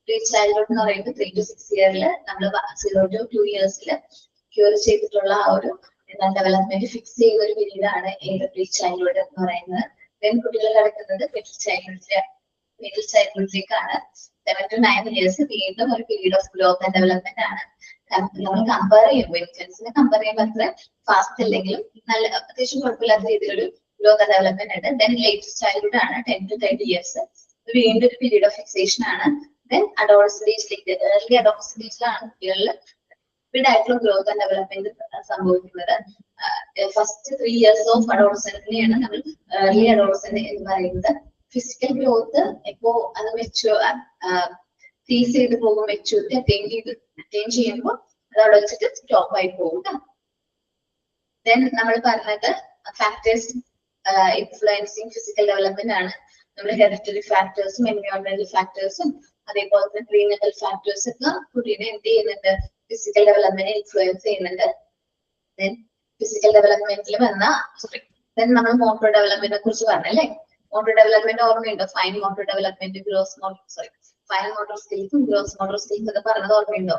A: പ്രീ ചൈൽഡ്ഹുഡ് എന്ന് പറയുമ്പോൾ 3 to 6 years നമ്മൾ 0 to 2 years ക്യൂർ ചെയ്തിട്ടുള്ള ആ ഒരു എന്താണ് ഡെവലപ്മെന്റ് ഫിക്സ് ചെയ്ത ഒരു പീരീഡ് ആണ് ഏത് പ്രീ ചൈൽഡ്ഹുഡ് എന്ന് പറയുന്നത്. ദെൻ കുട്ടികൾ കിടക്കുന്നത് മിഡിൽ ചൈൽഡ്ഹുഡിലേക്കാണ്. 7 to 9 years വീണ്ടും ഒരു period of growth and development ആണ്. നമ്മൾ കമ്പയർ ചെയ്യുമ്പോൾ ഇൻഫൻസിനെ കമ്പയർ ചെയ്യുമ്പോൾ അത്ര ഫാസ്റ്റ് അല്ലെങ്കിലും നല്ല അത്യാവശ്യം കുഴപ്പമില്ലാത്ത രീതിയിലൊരു ഗ്രോത്ത് ആൻഡ് ഡെവലപ്മെന്റ് ഉണ്ട്. ദെൻ ലേറ്റസ്റ്റ് ചൈൽഡ്ഹുഡ് ആണ് 10 to 30 years, വീണ്ടും ഒരു പീരീഡ് ഓഫ് ഫിക്സേഷൻ ആണ്. ദെൻ അഡോളസന്റേജിലേക്ക്, ഏർലി അഡോളസന്റേജിലാണ് കുട്ടികളിൽ സ്പീഡ് ആയിട്ടുള്ള ഗ്രോത്ത് ആൻഡ് ഡെവലപ്മെന്റ് സംഭവിക്കുന്നത്. ഫസ്റ്റ് 3 years ഓഫ് അഡോളസന്റിനെയാണ് നമ്മൾ ഏർലി അഡോളസന്റ് എന്ന് പറയുന്നത്. ഫിസിക്കൽ ഗ്രോത്ത് ഇപ്പോ അത് ഫീസ് ചെയ്ത് പോകും, മെച്യൂരിറ്റി അറ്റൈൻ ചെയ്യുമ്പോൾ അത് അവിടെ വെച്ചിട്ട് സ്റ്റോപ്പ് ആയി പോകും. ദെൻ നമ്മൾ പറഞ്ഞത് ഫാക്ടേഴ്സ് ഇൻഫ്ലുവൻസിങ് ഫിസിക്കൽ ഡെവലപ്മെന്റ് ആണ്. നമ്മൾ ഹെറിറ്ററി ഫാക്ടേഴ്സും എൻവയോൺമെന്റൽ ഫാക്ടേഴ്സും അതേപോലെ തന്നെ പ്രീനറ്റൽ ഫാക്ടേഴ്സ് ഒക്കെ കുട്ടീനെ എന്ത് ചെയ്യുന്നുണ്ട്, ഫിസിക്കൽ ഡെവലപ്മെന്റ് ഇൻഫ്ലുവൻസ് ചെയ്യുന്നുണ്ട്. ദെൻ ഫിസിക്കൽ ഡെവലപ്മെന്റിൽ വന്ന ദെൻ നമ്മൾ മോട്ടോർ ഡെവലപ്മെന്റിനെ കുറിച്ച് പറഞ്ഞല്ലേ. മോട്ടോർ ഡെവലപ്മെന്റ് ഓർമ്മയുണ്ടോ? Fine motor development, gross motor fine motor സ്കിൽസും ഗ്രോസ് മോട്ടോർ സ്കിൽസ് ഒക്കെ പറഞ്ഞത് ഓർമ്മയുണ്ടോ?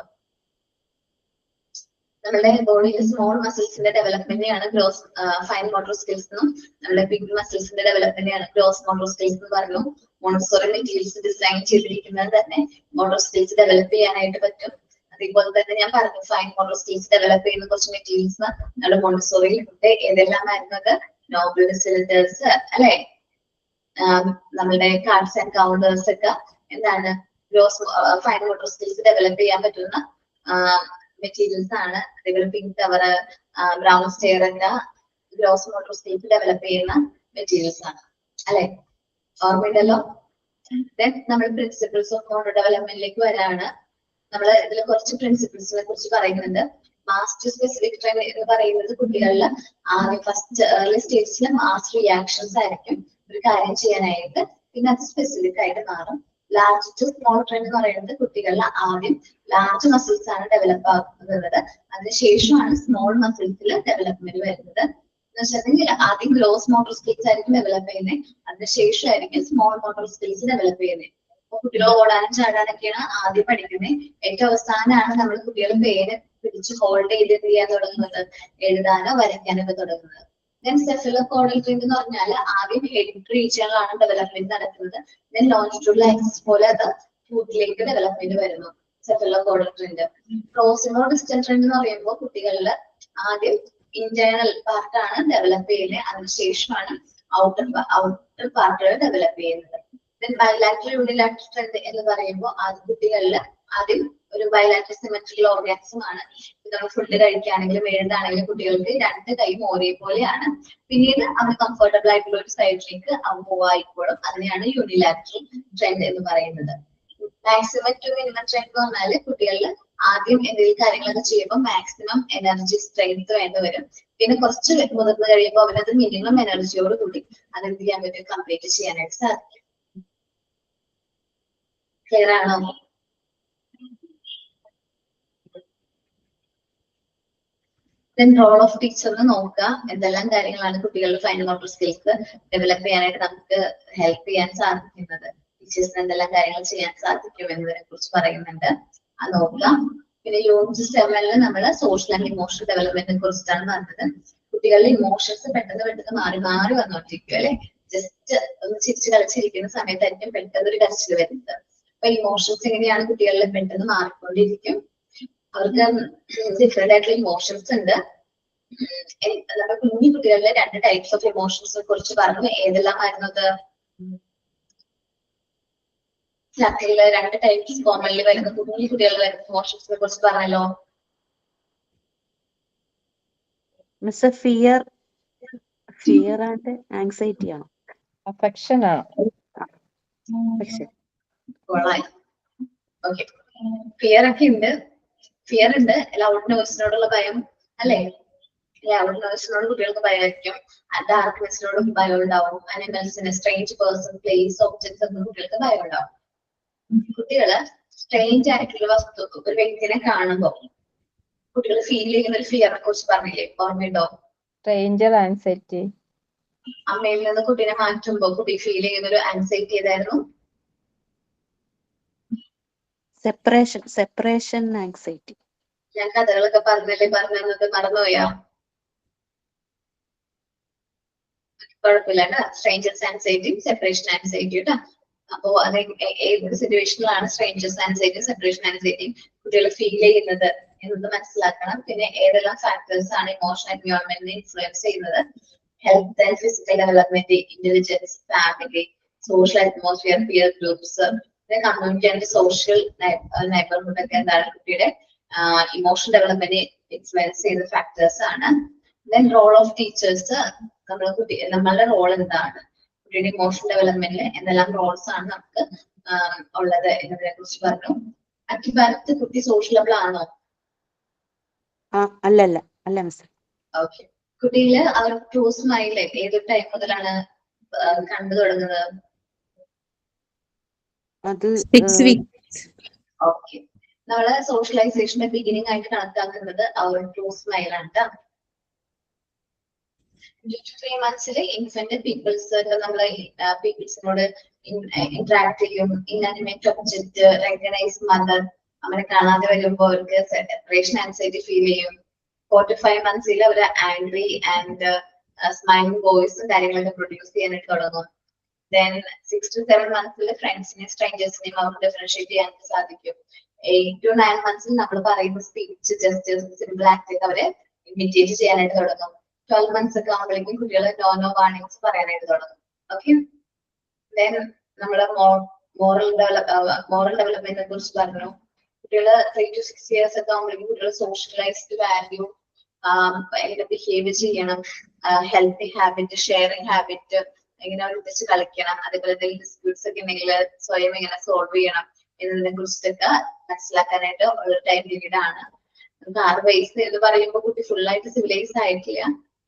A: നമ്മുടെ ബോഡിയിലെ സ്മോൾ മസിൽസിന്റെ ഡെവലപ്മെന്റിനെയാണ് ഗ്രോസ് ഫൈൻ മോട്ടോർ സ്കിൽസ് എന്നും നമ്മുടെ ബിഗ് മസിൽസിന്റെ ഡെവലപ്മെന്റിനെയാണ് ഗ്രോസ് മോട്ടോർ സ്കിൽസ് എന്ന് പറഞ്ഞു. മോണ്ടസോറി മെറ്റീരിയൽസ് ഡിസൈൻ ചെയ്തിരിക്കുന്നത് തന്നെ മോട്ടോർ സ്കിൽസ് ഡെവലപ്പ് ചെയ്യാനായിട്ട് പറ്റും. അതേപോലെ തന്നെ ഞാൻ പറഞ്ഞു ഫൈൻ മോട്ടോർ സ്കിൽസ് ഡെവലപ്പ് ചെയ്യുന്ന കുറച്ച് മെറ്റീരിയൽസ് നമ്മുടെ മോണ്ടസോറിയിൽ ഉണ്ട്. ഏതെല്ലാം ആയിരുന്നത്? നോബിൾ സിലിണ്ടേഴ്സ് അല്ലെ, നമ്മളുടെ കാർഡ്സ് ആൻഡ് കൗണ്ടേഴ്സ് ഒക്കെ എന്താണ് gross fine motor skills develop ചെയ്യാൻ പറ്റുന്ന മെറ്റീരിയൽസ് ആണ്. അതേപോലെ പിങ്ക് കവർ, ബ്രൗൺ സ്റ്റെയർ ഒക്കെ ഗ്രോസ് മോട്ടോർ സ്കിൽസ് ഡെവലപ്പ് ചെയ്യുന്ന മെറ്റീരിയൽസ് ആണ് അല്ലെ. ഓർമ്മയുണ്ടല്ലോ. ദെൻ നമ്മൾ പ്രിൻസിപ്പിൾസ് ഓഫ് മോട്ടോർ ഡെവലപ്മെന്റിലേക്ക് വരാണ്. നമ്മൾ ഇതിൽ കുറച്ച് പ്രിൻസിപ്പിൾസിനെ കുറിച്ച് പറയുന്നുണ്ട്. മാസ് സ്പെസിഫിക് ട്രെയിൻ എന്ന് പറയുന്നത് കുട്ടികളിൽ ആദ്യം ഫസ്റ്റ് ഏർലി സ്റ്റേജിൽ മാസ് റിയാക്ഷൻസ് ആയിരിക്കും ഒരു കാര്യം ചെയ്യാനായിട്ട്, പിന്നെ അത് സ്പെസിഫിക് ആയിട്ട് മാറും. ലാർജ് ടു സ്മോൾ ട്രെയിൻ എന്ന് പറയുന്നത് കുട്ടികളിൽ ആദ്യം ലാർജ് മസിൽസ് ആണ് ഡെവലപ്പ് ആകുന്നത്, അതിനുശേഷമാണ് സ്മോൾ മസിൽസിൽ ഡെവലപ്മെന്റ് വരുന്നത്. എന്ന് വെച്ചിട്ടുണ്ടെങ്കിൽ ആദ്യം ഗ്രോസ് മോട്ടോർ സ്കിൽസ് ആയിരിക്കും ഡെവലപ്പ് ചെയ്യുന്നത്, അതിനുശേഷമായിരിക്കും സ്മോൾ മോട്ടോർ സ്കിൽസ് ഡെവലപ്പ് ചെയ്യുന്നത്. അപ്പൊ കുട്ടികൾ ഓടാനും ചാടാനൊക്കെയാണ് ആദ്യം പഠിക്കുന്നത്. ഏറ്റവും അവസാനമാണ് നമ്മൾ കുട്ടികൾ പേര് പിടിച്ച് ഹോൾഡ് ചെയ്ത് എന്ത് ചെയ്യാൻ തുടങ്ങുന്നത്, എഴുതാനോ വരയ്ക്കാനോ ഒക്കെ തുടങ്ങുന്നത്. ദെൻ സെഫലോകോഡൽ ട്രെയിൻ എന്ന് പറഞ്ഞാൽ ആദ്യം ഹെഡ് റീജിയനിലാണ് ഡെവലപ്മെന്റ് നടക്കുന്നത്. ദെൻ ലോഞ്ചിറ്റ്യൂഡൽ ആക്സിസ് പോലെ അത് ഫൂട്ടിലേക്ക് ഡെവലപ്മെന്റ് വരുന്നു സെഫലോകോഡൽ ട്രെൻഡ്. പ്രോക്സിമൽ ഡിസ്റ്റൽ ട്രെൻഡ് എന്ന് പറയുമ്പോൾ കുട്ടികളിൽ ആദ്യം ഇന്റേണൽ പാർട്ടാണ് ഡെവലപ്പ് ചെയ്യുന്നത്, അതിനുശേഷമാണ് ഔട്ടർ പാർട്ടുകൾ ഡെവലപ്പ് ചെയ്യുന്നത്. ദെൻ ബൈലാറ്ററൽ യൂണിലാറ്ററൽ ട്രെൻഡ് എന്ന് പറയുമ്പോൾ ആദ്യം കുട്ടികളിൽ ആദ്യം ഒരു ബൈലാറ്ററൽ സിമെട്രിക്കൽ ഓർഗാനിസം ആണ്. നമ്മൾ ഫുഡ് കഴിക്കുകയാണെങ്കിലും എഴുതാണെങ്കിലും കുട്ടികൾക്ക് രണ്ട് കൈയും ഒരേപോലെയാണ്. പിന്നീട് അവർ കംഫർട്ടബിൾ ആയിട്ടുള്ള ഒരു സൈഡിലേക്ക് മൂവ് ആയിക്കോളും. അതിനെയാണ് യൂണിലാറ്ററൽ ട്രെൻഡ് എന്ന് പറയുന്നത്. മാക്സിമം ടു മിനിമം ട്രെൻഡ് എന്ന് പറഞ്ഞാൽ കുട്ടികളിൽ ആദ്യം എന്തെങ്കിലും കാര്യങ്ങളൊക്കെ ചെയ്യുമ്പോൾ മാക്സിമം എനർജി സ്ട്രെങ്ത് വേണ്ടി വരും. പിന്നെ കുറച്ച് മുതിർന്ന് കഴിയുമ്പോൾ അവരത് മിനിമം എനർജിയോട് കൂടി അതെന്ത് ചെയ്യാൻ പറ്റും, കംപ്ലീറ്റ് ചെയ്യാനായിട്ട് സാധിക്കും. ക്ലിയർ ആണോ? ദെൻ റോൾ ഓഫ് ടീച്ചർ നോക്കുക. എന്തെല്ലാം കാര്യങ്ങളാണ് കുട്ടികളുടെ ഫൈൻ മോട്ടോർ സ്കിൽസ് ഡെവലപ്പ് ചെയ്യാനായിട്ട് നമുക്ക് ഹെൽപ്പ് ചെയ്യാൻ സാധിക്കുന്നത്, ടീച്ചേഴ്സിന് എന്തെല്ലാം കാര്യങ്ങൾ ചെയ്യാൻ സാധിക്കും എന്നതിനെ കുറിച്ച് പറയുന്നുണ്ട്, അത് നോക്കുക. പിന്നെ യൂണിറ്റ് 7 നമ്മൾ സോഷ്യൽ ആൻഡ് ഇമോഷണൽ ഡെവലപ്മെന്റിനെ കുറിച്ചിട്ടാണ് പറഞ്ഞത്. കുട്ടികളുടെ ഇമോഷൻസ് പെട്ടെന്ന് മാറി വന്നോണ്ടിരിക്കും അല്ലെ. ജസ്റ്റ് ഒന്ന് ചിരിച്ച് കളിച്ചിരിക്കുന്ന സമയത്തായിരിക്കും പെട്ടെന്ന് ഒരു കരച്ചിൽ വരുന്നത്. അപ്പൊ ഇമോഷൻസ് എങ്ങനെയാണ് കുട്ടികളിൽ പെട്ടെന്ന് മാറിക്കൊണ്ടിരിക്കും. അവർക്ക് ഡിഫറെന്റ് ആയിട്ടുള്ള ഇമോഷൻസ് ഉണ്ട്. നമ്മുടെ കുഞ്ഞു കുട്ടികളിലെ 2 ടൈപ്സ് ഓഫ് ഇമോഷൻസിനെ കുറിച്ച് പറഞ്ഞു. ഏതെല്ലാമായിരുന്നു അത്? ചാപ്റ്ററിൽ 2 ടൈപ്സ് കോമൺലി വരുന്ന കുഞ്ഞു കുട്ടികളിൽ വരുന്ന ഇമോഷൻസിനെ കുറിച്ച് പറഞ്ഞല്ലോ.
C: മിസ് ഫിയർ ആൻഡ് ആങ്സൈറ്റി ആണോ?
D: അഫെക്ഷൻ ആണ്.
A: ഓക്കെ, ഫിയർ ഒക്കെ ഉണ്ട്. ഫിയർ ഉണ്ട്, ലൗഡ് നോയ്സിനോടുള്ള ഭയം അല്ലെ. ലൗഡ് നോയ്സിനോട് കുട്ടികൾക്ക് ഭയമായിരിക്കും. ഡാർക്ക്നെസ്സിനോടും ഭയം ഉണ്ടാവും. അനിമൽസിന്, സ്ട്രേഞ്ച് പേഴ്സൺ, പ്ലേസ്, ഒബ്ജക്ട്സ് ഒക്കെ കുട്ടികൾക്ക് ഭയം ഉണ്ടാവും. കുട്ടികള് സ്ട്രേഞ്ച് ആയിട്ടുള്ള വസ്തു ഒരു വ്യക്തിനെ കാണുമ്പോൾ കുട്ടികൾ ഫീൽ ചെയ്യുന്ന ഒരു ഫിയറിനെ കുറിച്ച് പറഞ്ഞില്ലേ, ഓർമ്മയുണ്ടോ?
D: Stranger anxiety.
A: അമ്മയിൽ നിന്ന് കുട്ടീനെ മാറ്റുമ്പോൾ കുട്ടി ഫീൽ ചെയ്യുന്ന ഒരു ആൻസൈറ്റി ഏതായിരുന്നു?
C: Separation anxiety.
A: ഞാൻ കഥകളൊക്കെ പറഞ്ഞത് മറന്നുപോയാ? കുഴപ്പമില്ല കേട്ടോ. സ്ട്രേഞ്ചേഴ്സ് ആൻസൈറ്റിയും സെപ്പറേഷൻ ആൻസൈറ്റി കേട്ടോ. അപ്പോ അത് ഏത് സിറ്റുവേഷനിലാണ് സ്ട്രേഞ്ചേഴ്സ് ആൻസൈറ്റിയും സെപ്പറേഷൻ ആൻസൈറ്റിയും കുട്ടികൾ ഫീൽ ചെയ്യുന്നത് എന്നത് മനസ്സിലാക്കണം. പിന്നെ ഏതെല്ലാം ഫാക്ടേഴ്സ് ആണ് ഇമോഷണൽ എൻവയോൺമെന്റിനെ ഇൻഫ്ലുവൻസ് ചെയ്യുന്നത്? Health and physical development, intelligence, family, social atmosphere, peer groups, community and social neighbourhood ഒക്കെ എന്താണ് കുട്ടിയുടെ ഇമോഷണൽ ഡെവലപ്മെന്റ് ഇൻഫ്ലുവൻസ് ചെയ്യുന്ന ഫാക്ടേഴ്സ് ആണ്. ദെൻ റോൾ ഓഫ് ടീച്ചേഴ്സ്, നമ്മളുടെ റോൾ എന്താണ്, കുട്ടിയുടെ ഇമോഷണൽ ഡെവലപ്മെന്റിൽ എന്തെല്ലാം റോൾസ് ആണ് നമുക്ക് ഉള്ളത് എന്നതിനെ കുറിച്ച് പറഞ്ഞു. അക്കിബാലത്ത് കുട്ടി സോഷ്യലബിൾ ആണോ?
C: അല്ല മിസ്.
A: ഓക്കെ. കുട്ടിയില് അവർ ട്രൂ സ്മൈൽ ഏത് ടൈം മുതലാണ് കണ്ടു തുടങ്ങുന്നത്?
C: അത്
B: 6 weeks.
A: ഓക്കെ. നമ്മള് സോഷ്യലൈസേഷന്റെ ബിഗിനിങ് ആയിട്ട് കണക്കാക്കുന്നത് അവർ ട്രൂ സ്മൈൽ ആണ് കേട്ടോ. 3 months ഇൻഫന്റ് പീപ്പിൾസ് നമ്മള് പീപ്പിൾസിനോട് ഇന്ററാക്ട് ചെയ്യും. ഇൻഅനിമേറ്റ് ഒബ്ജക്ട് റെക്കഗ്നൈസ് മദർ അവരെ കാണാതെ വരുമ്പോ അവർക്ക് സെപ്പറേഷൻ ആൻസൈറ്റി ഫീൽ ചെയ്യും. 4 to 5 months അവർ ആംഗ്രി ആൻഡ് സ്മൈലിംഗ് വോയിസും കാര്യങ്ങളൊക്കെ പ്രൊഡ്യൂസ് ചെയ്യാനായിട്ട് തുടങ്ങും. Then 6 to 7 months ഫ്രണ്ട്സിനെയും സ്ട്രേഞ്ചേഴ്സിനെയും അവർക്ക് ഡിഫറൻഷിയേറ്റ് ചെയ്യാൻ സാധിക്കും. 8 to 9 months നമ്മൾ പറയുന്ന സ്പീച്ച് ജസ്റ്റേഴ്സ് സിമ്പിൾ ആക്ട് അവരെ ഇമിറ്റേറ്റ് ചെയ്യാനായിട്ട് തുടങ്ങും. 12 months ഒക്കെ ആകുമ്പോഴേക്കും കുട്ടികൾ നോ വാർണിംഗ്സ് പറയാനായിട്ട് തുടങ്ങും. ഓക്കെ. ദെൻ നമ്മള് മോറൽ ഡെവലപ്മെന്റിനെ കുറിച്ച് പറഞ്ഞു. കുട്ടികള് 3 to 6 years ഒക്കെ ആകുമ്പോഴേക്കും കുട്ടികൾ സോഷ്യലൈസ്ഡ് വാല്യൂ എങ്ങനെ ബിഹേവ് ചെയ്യണം, ഹെൽത്തി ഹാബിറ്റ്, ഷെയറിംഗ് ഹാബിറ്റ്, എങ്ങനെ അവർ വെച്ച് കളിക്കണം, അതേപോലെ എന്തെങ്കിലും ഡിസ്പ്യൂട്ട്സ് ഒക്കെ ഉണ്ടെങ്കിൽ സ്വയം എങ്ങനെ സോൾവ് ചെയ്യണം എന്നതിനെ കുറിച്ചിട്ടൊക്കെ മനസ്സിലാക്കാനായിട്ട് ഉള്ള ടൈം പീരീഡ് ആണ്. നമുക്ക് 6 വയസ്സ് എന്ന് പറയുമ്പോൾ കുട്ടി ഫുള്ളായിട്ട് സിവിലൈസ് ആയിട്ടില്ല.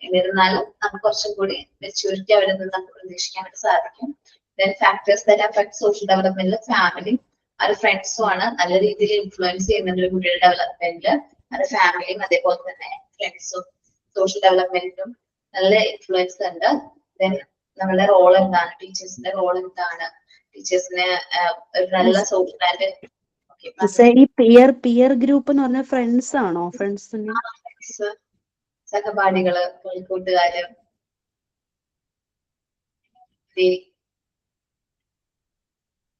A: എന്നിരുന്നാലും നമുക്ക് കുറച്ചും കൂടി മെച്യൂരിറ്റി അവരിൽ നിന്ന് നമുക്ക് പ്രതീക്ഷിക്കാനായിട്ട് സാധിക്കും. Then factors that affect social ഡെവലപ്മെന്റിൽ ഫാമിലി അത് ഫ്രണ്ട്സും ആണ് നല്ല രീതിയിൽ ഇൻഫ്ലുവൻസ് ചെയ്യുന്നുണ്ട് കുട്ടിയുടെ ഡെവലപ്മെന്റിൽ. അത് ഫാമിലിയും അതേപോലെ തന്നെ ഫ്രണ്ട്സും സോഷ്യൽ ഡെവലപ്മെന്റിനും നല്ല ഇൻഫ്ലുവൻസ് ഉണ്ട്. ദെൻ നമ്മുടെ റോൾ എന്താണ്, ടീച്ചേഴ്സിന്റെ റോൾ എന്താണ്, ടീച്ചേഴ്സിന് ഒരു നല്ല സോഷ്യൽ ആൻഡ്
C: ഈ പിയർ ഗ്രൂപ്പ് എന്ന് പറഞ്ഞ ഫ്രണ്ട്സ് ആണോ? ഫ്രണ്ട്സിന്
A: സഹപാഠികള്, കൂട്ടുകാര്,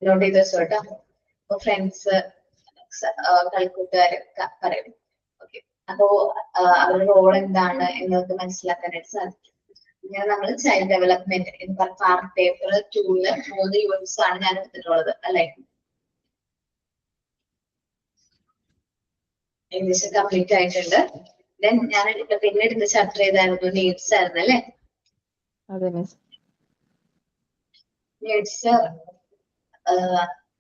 A: നോട്ട് ചെയ്ത് വെച്ചോട്ടോ. അപ്പൊ ഫ്രണ്ട്സ്, കളിക്കൂട്ടുകാര് പറയും. ഓക്കെ. അപ്പോ അവരുടെ റോൾ എന്താണ് എന്നൊക്കെ മനസ്സിലാക്കാനായിട്ട് സാധിക്കും. ഇങ്ങനെ നമ്മൾ ചൈൽഡ് ഡെവലപ്മെന്റ് എന്ന് പറഞ്ഞ പാർട്ട് പേപ്പർ 2-ല് 3 യൂണിറ്റ്സ് ആണ് ഞാൻ എടുത്തിട്ടുള്ളത് അല്ലെ. ഏകദേശം കംപ്ലീറ്റ് ആയിട്ടുണ്ട്. ദെൻ ഞാൻ പിന്നെ എടുത്ത ചാപ്റ്റർ ഏതായിരുന്നു? നീഡ്സ് ആയിരുന്നു അല്ലെ. നീഡ്സ്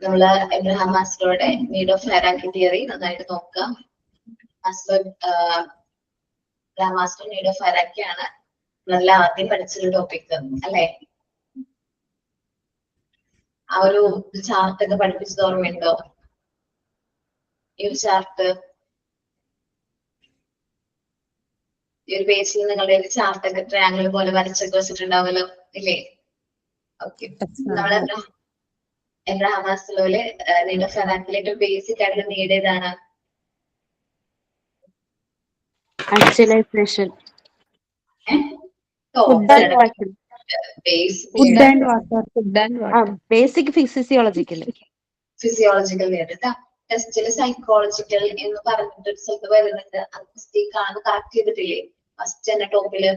A: നമ്മള് എബ്രഹാം മാസ്ലോയുടെ നീഡ് ഓഫ് ഹൈറാർക്കി തിയറി നന്നായിട്ട് നോക്കാം. Abraham Maslow need of hierarchy ആണ് നല്ല ആദ്യം പഠിച്ചൊരു ടോപ്പിക് അല്ലെ. ആ ഒരു ചാർട്ട് ഒക്കെ പഠിപ്പിച്ചത് ഓർമ്മയുണ്ടോ? ഈ ഒരു ചാർട്ട് ഈ ഒരു പേജിൽ നിങ്ങളുടെ ഒരു ചാർട്ട് ഒക്കെ ട്രയാങ്കിൾ പോലെ വരച്ചൊക്കെ വെച്ചിട്ടുണ്ടാവുമല്ലോ ഇല്ലേ? ഓക്കെ. നമ്മളെ എബ്രഹാം മാസ്ലോയില് നീഡ് ഓഫ് ഹൈറാർക്കിയിലെ ഏറ്റവും ബേസിക് ആയിട്ടുള്ള നീഡ് ഏതാണ്?
C: ആക്ച്വലൈസേഷൻ. Basic physiological
A: need. ടെസ്റ്റില് സൈക്കോളജിക്കൽ എന്ന് പറഞ്ഞിട്ട് ഒരു സ്ഥലത്ത് വരുന്നുണ്ട്. അത് മിസ്റ്റേക്ക് ആണ്, കറക്റ്റ് ചെയ്തിട്ടില്ലേ? ഫസ്റ്റ് തന്നെ ടോപ്പില്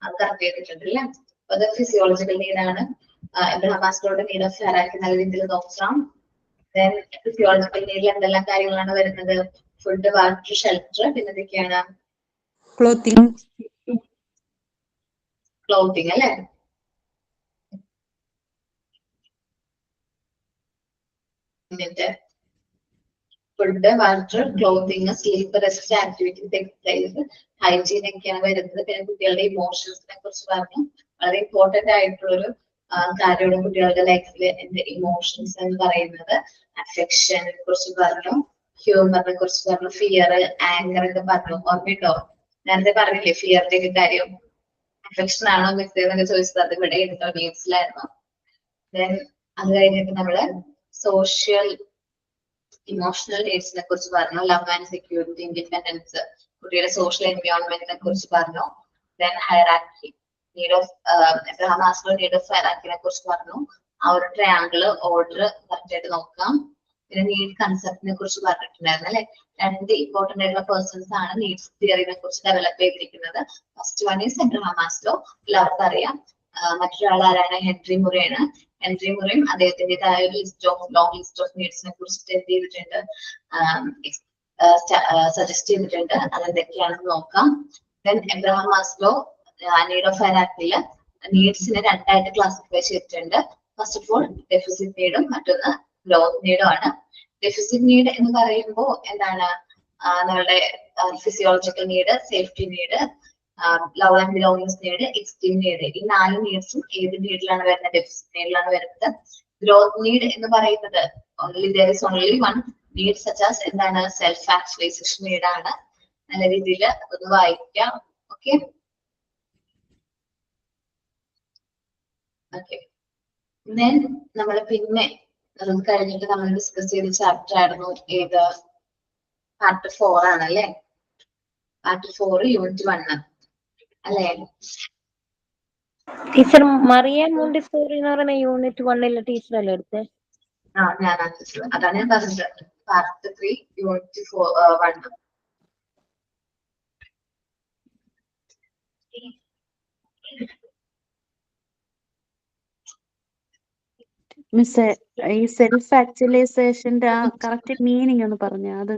A: അത് കറക്റ്റ് ചെയ്തിട്ടുണ്ടല്ലേ. അപ്പൊ അത് ഫിസിയോളജിക്കൽ നീഡാണ്. എബ്രഹാം മാസ്ലോയുടെ നീഡ് ഓഫ് ഹൈറാർക്കി നല്ല രീതിയിൽ നോക്കാം. ദെൻ ഫിസിയോളജിക്കൽ നീഡിൽ എന്തെല്ലാം കാര്യങ്ങളാണ് വരുന്നത്? ഫുഡ്, വാട്ടർ, ഷെൽട്ടർ, പിന്നെ എന്തൊക്കെയാണ്? ക്ലോത്തിങ് അല്ലെ. Food, water, clothing, sleep, rest, activities, exercise, hygiene ഒക്കെയാണ് വരുന്നത്. പിന്നെ കുട്ടികളുടെ ഇമോഷൻസിനെ കുറിച്ച് പറഞ്ഞു. വളരെ ഇമ്പോർട്ടന്റ് ആയിട്ടുള്ളൊരു കാര്യമാണ് കുട്ടികളുടെ ലൈഫിൽ എന്റെ ഇമോഷൻസ് എന്ന് പറയുന്നത്. അഫെക്ഷനെ കുറിച്ച് പറഞ്ഞു, ഹ്യൂമറിനെ കുറിച്ച് പറഞ്ഞു, ഫിയർ, ആങ്കർ ഒക്കെ പറഞ്ഞു. ഓർമ്മയുണ്ടോ? നേരത്തെ പറഞ്ഞില്ലേ ഫിയറിന്റെ ഒക്കെ കാര്യം. അഫെക്ഷൻ ആണോ മിസ് എന്നൊക്കെ ചോദിച്ചത് അത് ഇവിടെ എടുത്തോ നീഡ്സിലായിരുന്നു. ദെൻ അത് കഴിഞ്ഞിട്ട് നമ്മള് സോഷ്യൽ ഇമോഷണൽ നീഡ്സിനെ കുറിച്ച് പറഞ്ഞു. ലവ് ആൻഡ് സെക്യൂരിറ്റി, ഇൻഡിപെൻഡൻസ്, കുട്ടിയുടെ സോഷ്യൽ എൻവയോൺമെന്റിനെ കുറിച്ച് പറഞ്ഞു. Then hierarchy, need of Abraham Maslow need of ഹൈറാർക്കിനെ കുറിച്ച് പറഞ്ഞു. ആ ഒരു ട്രയാങ്കിള് ഓർഡർ കറക്റ്റ് ആയിട്ട് നോക്കാം. പിന്നെ നീഡ് കൺസെപ്റ്റിനെ കുറിച്ച് പറഞ്ഞിട്ടുണ്ടായിരുന്നു അല്ലെ. 2 ഇമ്പോർട്ടന്റ് ആയിട്ടുള്ള പേഴ്സൺസ് ആണ് നീഡ്സ് തിയറിനെ കുറിച്ച് ഡെവലപ്പ് ചെയ്തിരിക്കുന്നത്. First one is Abraham Maslow, എല്ലാവർക്കും അറിയാം. മറ്റൊരാൾ ആരാണ്? ഹെൻറി മുറയാണ്. ഹെൻറി മുറയും അദ്ദേഹത്തിൻ്റെതായ ഒരു ലോങ് ലിസ്റ്റ് ഓഫ് നീഡ്സിനെ കുറിച്ചിട്ട് എന്ത് ചെയ്തിട്ടുണ്ട്? സജസ്റ്റ് ചെയ്തിട്ടുണ്ട്. അതെന്തൊക്കെയാണെന്ന് നോക്കാം. Then Abraham Maslow need of ഹൈറാർക്കിയിൽ നീഡ്സിനെ 2ആയിട്ട് ക്ലാസിഫൈ ചെയ്തിട്ടുണ്ട്. ഫസ്റ്റ് ഓഫ് ഓൾ ഡെഫിസിറ്റ് നീഡും മറ്റൊന്ന് ഗ്രോത്ത് നീഡും ആണ്. ഡെഫിസിറ്റ് നീഡ് എന്ന് പറയുമ്പോൾ എന്താണ്? നമ്മളുടെ physiological need, safety need, love and belongings need, esteem need. ഈ 4 നീഡ്സും ഏത് നീഡിലാണ് വരുന്നത്? ഡെഫിസിറ്റ് നീഡിലാണ് വരുന്നത്. ഗ്രോത്ത് നീഡ് എന്ന് പറയുന്നത് there is only one need such as എന്താണ്? സെൽഫ് ആക്ച്വലൈസേഷൻ നീഡ് ആണ്. നല്ല രീതിയിൽ ഒന്ന് വായിക്കാം. ഓക്കെ ഓക്കെ ദെൻ നമ്മൾ പിന്നെ അത് കഴിഞ്ഞിട്ട് നമ്മൾ ഡിസ്കസ് ചെയ്ത ചാപ്റ്റർ ആയിരുന്നു ഏത്? പാർട്ട് 4 ആണല്ലേ? പാർട്ട് 4 യൂണിറ്റ് 1 അല്ലേ?
E: ടീച്ചർ മറിയ മോണ്ടിസോറി എന്ന് പറയുന്ന യൂണിറ്റ് 1 ടീച്ചർ അല്ലേ എടുത്തേ?
A: ഞാൻ അതാണ് ഞാൻ പറഞ്ഞത്. Part 3 unit 1.
C: മിസ് ഈ സെൽഫ് ആക്ച്വലൈസേഷന്റെ ആ കറക്റ്റ് മീനിങ് ഒന്ന് പറഞ്ഞ അത്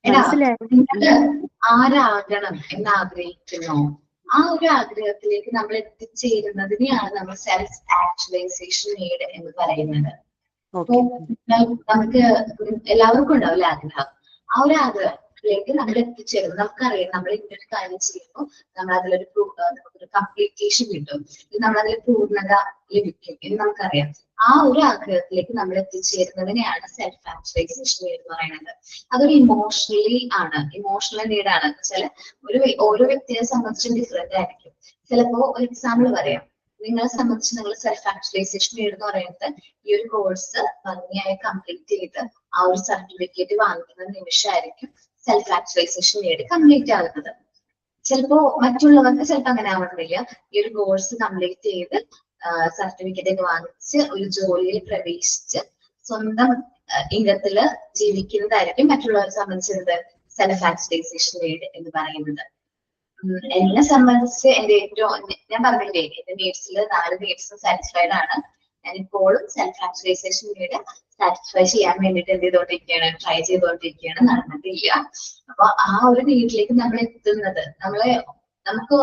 C: മനസ്സിലായി.
A: നിങ്ങൾ ആരാകണം എന്ന് ആഗ്രഹിക്കുന്നോ ആ ഒരു ആഗ്രഹത്തിലേക്ക് നമ്മൾ എത്തിച്ചേരുന്നതിനെയാണ് നമ്മൾ സെൽഫ് ആക്ച്വലൈസേഷൻ നീഡ് എന്ന് പറയുന്നത്. നമുക്ക് എല്ലാവർക്കും ഉണ്ടാവില്ല ആഗ്രഹം. ആ ഒരു ആഗ്രഹത്തിലേക്ക് നമ്മൾ എത്തിച്ചേരുന്നു. നമുക്കറിയാം നമ്മൾ ഇന്നൊരു കാര്യം ചെയ്യുമ്പോൾ നമ്മൾ അതിലൊരു കംപ്ലീറ്റേഷൻ കിട്ടും, നമ്മളതിൽ പൂർണ്ണത ലഭിക്കും എന്ന് നമുക്കറിയാം. ആ ഒരു ആഗ്രഹത്തിലേക്ക് നമ്മൾ എത്തിച്ചേരുന്നതിനെയാണ് സെൽഫ് ആക്ച്വലൈസേഷൻ നീഡ് എന്ന് പറയുന്നത്. അതൊരു ഇമോഷണലി ആണ്, ഇമോഷണൽ നീഡാണ്. വെച്ചാൽ ഓരോ വ്യക്തിയെ സംബന്ധിച്ചും ഡിഫറെന്റ് ആയിരിക്കും. ചിലപ്പോ ഒരു എക്സാമ്പിൾ പറയാം. നിങ്ങളെ സംബന്ധിച്ച് നിങ്ങൾ സെൽഫ് ആക്ച്വലൈസേഷൻ നീഡ് എന്ന് പറയുന്നത് ഈ ഒരു കോഴ്സ് ഭംഗിയായി കംപ്ലീറ്റ് ചെയ്ത് ആ ഒരു സർട്ടിഫിക്കറ്റ് വാങ്ങിക്കുന്ന നിമിഷമായിരിക്കും സെൽഫ് ആക്ച്വലൈസേഷൻ നീഡ് കംപ്ലീറ്റ് ആകുന്നത്. ചിലപ്പോ മറ്റുള്ളവർക്ക് ചിലപ്പോൾ അങ്ങനെ ആവണമെന്നില്ല. ഈ ഒരു കോഴ്സ് കംപ്ലീറ്റ് ചെയ്ത് സർട്ടിഫിക്കറ്റ് ഒക്കെ വാങ്ങിച്ച് ഒരു ജോലിയിൽ പ്രവേശിച്ച് സ്വന്തം ഇനത്തില് ജീവിക്കുന്നതായിരിക്കും മറ്റുള്ളവരെ സംബന്ധിച്ചത് സെൽഫ് ആക്ച്വലൈസേഷൻ നീഡ് എന്ന് പറയുന്നത്. എന്നെ സംബന്ധിച്ച് എന്റെ ഏറ്റവും ഞാൻ പറഞ്ഞില്ലേ എന്റെ നീഡ്സിൽ 4 നീഡ്സും സാറ്റിസ്ഫൈഡ് ആണ്. ഞാൻ ഇപ്പോഴും സെൽഫ് ആക്ച്വലൈസേഷൻ നീഡ് സാറ്റിസ്ഫൈ ചെയ്യാൻ വേണ്ടിട്ട് എന്ത് ചെയ്തോണ്ടിരിക്കുകയാണ്, ട്രൈ ചെയ്തോണ്ടിരിക്കുകയാണ്, നടന്നിട്ടില്ല. അപ്പൊ ആ ഒരു നീഡിലേക്ക് നമ്മൾ എത്തുന്നത് നമുക്ക്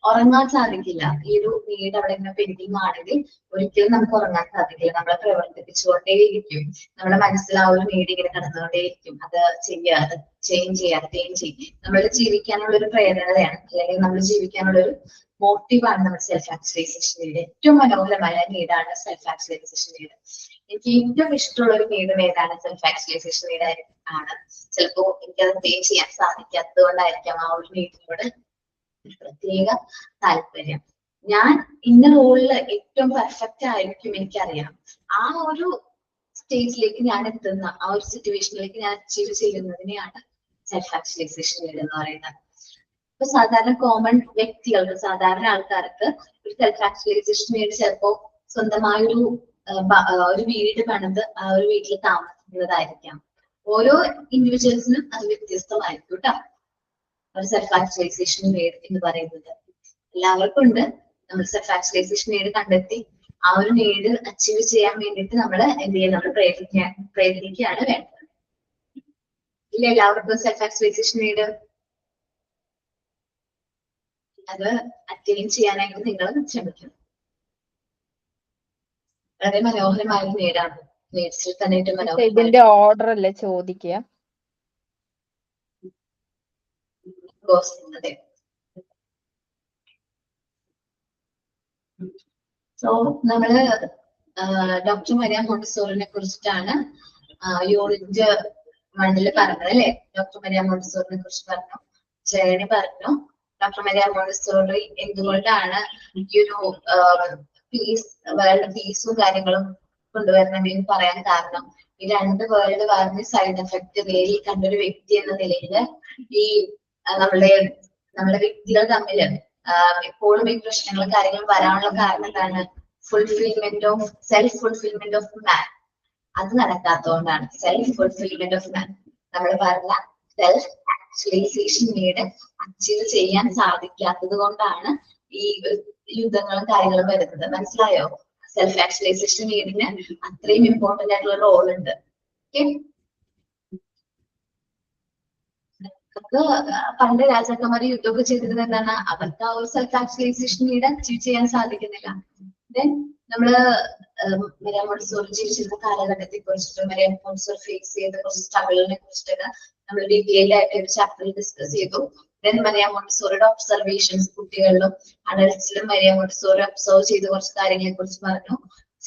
A: ഉറങ്ങാൻ സാധിക്കില്ല. ഈ ഒരു നീഡ് അവിടെ ഇങ്ങനെ പെൻഡിങ് ആണെങ്കിൽ ഒരിക്കലും നമുക്ക് ഉറങ്ങാൻ സാധിക്കില്ല. നമ്മളെ പ്രവർത്തിപ്പിച്ചുകൊണ്ടേയിരിക്കും. നമ്മുടെ മനസ്സിൽ ആ ഒരു നീഡ് ഇങ്ങനെ കടന്നുകൊണ്ടേയിരിക്കും. അത് ചെയ്യാതെ ചെയ്യും. നമ്മൾ ജീവിക്കാനുള്ള ഒരു പ്രേരണയാണ്, അല്ലെങ്കിൽ നമ്മൾ ജീവിക്കാനുള്ള ഒരു മോട്ടീവാണ് നമ്മുടെ സെൽഫ് ആക്ച്വലൈസേഷൻ നീഡ്. ഏറ്റവും മനോഹരമായ നീഡാണ് സെൽഫ് ആക്ച്വലൈസേഷൻ നീഡ്. എനിക്ക് ഏറ്റവും ഇഷ്ടമുള്ള ഒരു നീഡും ഏതാണ്? സെൽഫ് ആക്ച്വലൈസേഷൻ നീഡ് ആണ്. ചിലപ്പോ എനിക്കത് അറ്റൈൻ ചെയ്യാൻ സാധിക്കാത്തത് കൊണ്ടായിരിക്കാം ആ ഒരു നീഡിനോട് പ്രത്യേക താല്പര്യം. ഞാൻ ഇന്ന റോളില് ഏറ്റവും പെർഫെക്റ്റ് ആയിരിക്കും എനിക്കറിയാം. ആ ഒരു സ്റ്റേജിലേക്ക് ഞാൻ എത്തുന്ന, ആ ഒരു സിറ്റുവേഷനിലേക്ക് ഞാൻ അച്ചീവ് ചെയ്യുന്നതിനെയാണ് സെൽഫ് ആക്ച്വലൈസേഷൻ നീഡ് എന്ന് പറയുന്നത്. ഇപ്പൊ സാധാരണ കോമൺ വ്യക്തികൾക്ക്, സാധാരണ ആൾക്കാർക്ക് ഒരു സെൽഫ് ആക്ച്വലൈസേഷൻ നീഡ് ചിലപ്പോ സ്വന്തമായൊരു ഒരു വീട് പണിത് ആ ഒരു വീട്ടിൽ താമസിക്കുന്നതായിരിക്കാം. ഓരോ ഇൻഡിവിജ്വൽസിനും അത് വ്യത്യസ്തമായിരിക്കും കേട്ടോ. ഒരു സെൽഫ് ആക്ച്വലൈസേഷൻ നീഡ് എന്ന് പറയുന്നത് എല്ലാവർക്കും ഉണ്ട്. നമ്മൾ സെൽഫ് ആക്ച്വലൈസേഷൻ നീഡ് കണ്ടെത്തി ആ ഒരു നീഡ് അച്ചീവ് ചെയ്യാൻ വേണ്ടിയിട്ട് നമ്മൾ എന്ത് ചെയ്യാൻ, നമ്മൾ പ്രയത്നിക്കുകയാണ് വേണ്ടത്. ഇല്ല, എല്ലാവർക്കും സെൽഫ് ആക്ച്വലൈസേഷൻ നീഡ് അത് അറ്റൈൻ ചെയ്യാനായിട്ട് നിങ്ങൾ ശ്രമിക്കണം. വളരെ മനോഹരമായ ഒരു നീഡാണ്. നീഡ്സിൽ തന്നെ ഏറ്റവും മനോഹരം.
D: ഇതിന്റെ ഓർഡർ അല്ലേ ചോദിക്കുക?
A: അതെ. സോ നമ്മള് ഡോക്ടർ മരിയ മോണ്ടിസോറിനെ കുറിച്ചിട്ടാണ് യൂണിറ്റ് 1 പറഞ്ഞത് അല്ലെ? ഡോക്ടർ മരിയ മോണ്ടിസോറിനെ കുറിച്ച് പറഞ്ഞു, ജേണി പറഞ്ഞു. ഡോക്ടർ മരിയ മോണ്ടിസോറി എന്തുകൊണ്ടാണ് ഈ ഒരു വേൾഡ് പീസും കാര്യങ്ങളും കൊണ്ടുവരണമെന്ന് പറയാൻ കാരണം, ഈ 2 വേൾഡ് വാറിന് സൈഡ് എഫക്ട് നേരിൽ കണ്ടൊരു വ്യക്തി എന്ന നിലയിൽ ഈ നമ്മുടെ വ്യക്തികൾ തമ്മിൽ എപ്പോഴും ഈ പ്രശ്നങ്ങളും കാര്യങ്ങളും വരാനുള്ള കാരണം എന്താണ്? സെൽഫ് ഫുൾഫിൽമെന്റ് ഓഫ് മാൻ. അത് നടക്കാത്തതുകൊണ്ടാണ്. സെൽഫ് ഫുൾഫിൽമെന്റ് ഓഫ് മാൻ നമ്മൾ പറഞ്ഞ സെൽഫ് ആക്ച്വലൈസേഷൻ നീഡ് അച്ചീവ് ചെയ്യാൻ സാധിക്കാത്തത് കൊണ്ടാണ് ഈ യുദ്ധങ്ങളും കാര്യങ്ങളും വരുന്നത്. മനസ്സിലായോ? സെൽഫ് ആക്ച്വലൈസേഷൻ നീഡിന് അത്രയും ഇമ്പോർട്ടന്റ് ആയിട്ടുള്ള റോൾ ഉണ്ട്. പണ്ട് രാജാക്കന്മാര് യുദ്ധമൊക്കെ ചെയ്തിരുന്നത് എന്താണ്? അവർക്ക് ആ ഒരു സെൽഫ് ആക്ച്വലൈസേഷൻ നീഡ് അച്ചീവ് ചെയ്യാൻ സാധിക്കുന്നില്ല. ദെൻ നമ്മള് മരിയ മോണ്ടിസോറി ജീവിച്ചിരുന്ന കാലഘട്ടത്തെ കുറിച്ചിട്ടും മരിയ മോണ്ടിസോറി ഫേസ് ചെയ്ത കുറച്ച് സ്ട്രഗിളിനെ കുറിച്ചിട്ടൊക്കെ നമ്മൾ ഡീറ്റെയിൽഡ് ആയിട്ട് ഒരു ചാപ്റ്ററിൽ ഡിസ്കസ് ചെയ്തു. ദെൻ മരിയ മോണ്ടിസോറിയുടെ ഒബ്സർവേഷൻസ് കുട്ടികളിലും അഡൽട്സിലും മരിയ മോണ്ടിസോറി ഒബ്സർവ് ചെയ്ത കുറച്ച് കാര്യങ്ങളെ കുറിച്ച് പറഞ്ഞു.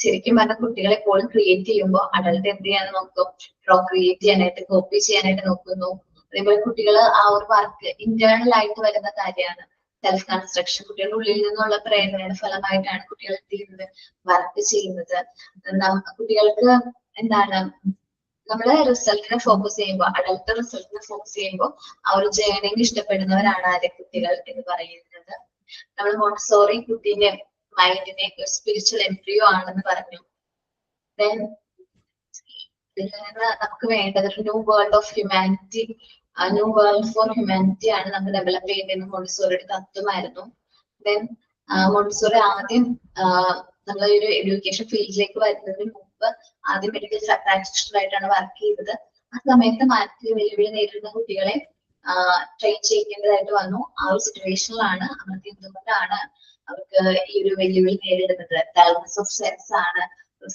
A: ശരിക്കും പറഞ്ഞ കുട്ടികളെ എപ്പോഴും ക്രിയേറ്റ് ചെയ്യുമ്പോൾ അഡൽട്ട് എന്ത് ചെയ്യാന്ന് നോക്കും, ക്രിയേറ്റ് ചെയ്യാനായിട്ട് കോപ്പി ചെയ്യാനായിട്ട് നോക്കുന്നു. അതേപോലെ കുട്ടികൾ ആ ഒരു വർക്ക് ഇന്റേണൽ ആയിട്ട് വരുന്ന കാര്യമാണ് സെൽഫ് കൺസ്ട്രക്ഷൻ. കുട്ടികളുടെ ഉള്ളിൽ നിന്നുള്ള പ്രേരണയുടെ ഫലമായിട്ടാണ് കുട്ടികൾ എന്ത് ചെയ്യുന്നത്, വർക്ക് ചെയ്യുന്നത്. കുട്ടികൾക്ക് എന്താണ് നമ്മള് റിസൾട്ടിനെ ഫോക്കസ് ചെയ്യുമ്പോൾ, അഡൽട്ട് റിസൾട്ടിനെ ഫോക്കസ് ചെയ്യുമ്പോൾ ആ ഒരു ജേർണിനെ ഇഷ്ടപ്പെടുന്നവരാണ് ആദ്യ കുട്ടികൾ എന്ന് പറയുന്നത്. നമ്മൾ മോണ്ടിസോറി കുട്ടീന്റെ മൈൻഡിനെ സ്പിരിച്വൽ എംബ്രിയോ ആണെന്ന് പറഞ്ഞു. ദെൻ നമുക്ക് വേണ്ടത് ഒരു new world of humanity, new world four humanity ആണ് നമ്മൾ ഡെവലപ്പ് ചെയ്യേണ്ടത് മോണ്ടിസോറിയുടെ തത്വമായിരുന്നു. ദെൻ മോണ്ടിസോറി ആദ്യം നമ്മൾ ഒരു എഡ്യൂക്കേഷൻ ഫീൽഡിലേക്ക് വരുന്നതിന് മുമ്പ് ആദ്യം മെഡിക്കൽ പ്രാക്ടീഷണർ ആയിട്ടാണ് വർക്ക് ചെയ്തത്. ആ സമയത്ത് മാനസിക വെല്ലുവിളി നേരിടുന്ന കുട്ടികളെ ട്രെയിൻ ചെയ്യേണ്ടതായിട്ട് വന്നു. ആ ഒരു സിറ്റുവേഷനിലാണ് അവർക്ക് എന്തുകൊണ്ടാണ് അവർക്ക് ഈ ഒരു വെല്ലുവിളി നേരിടുന്നത്, ഡൾനെസ് ഓഫ് സെൻസ് ആണ്,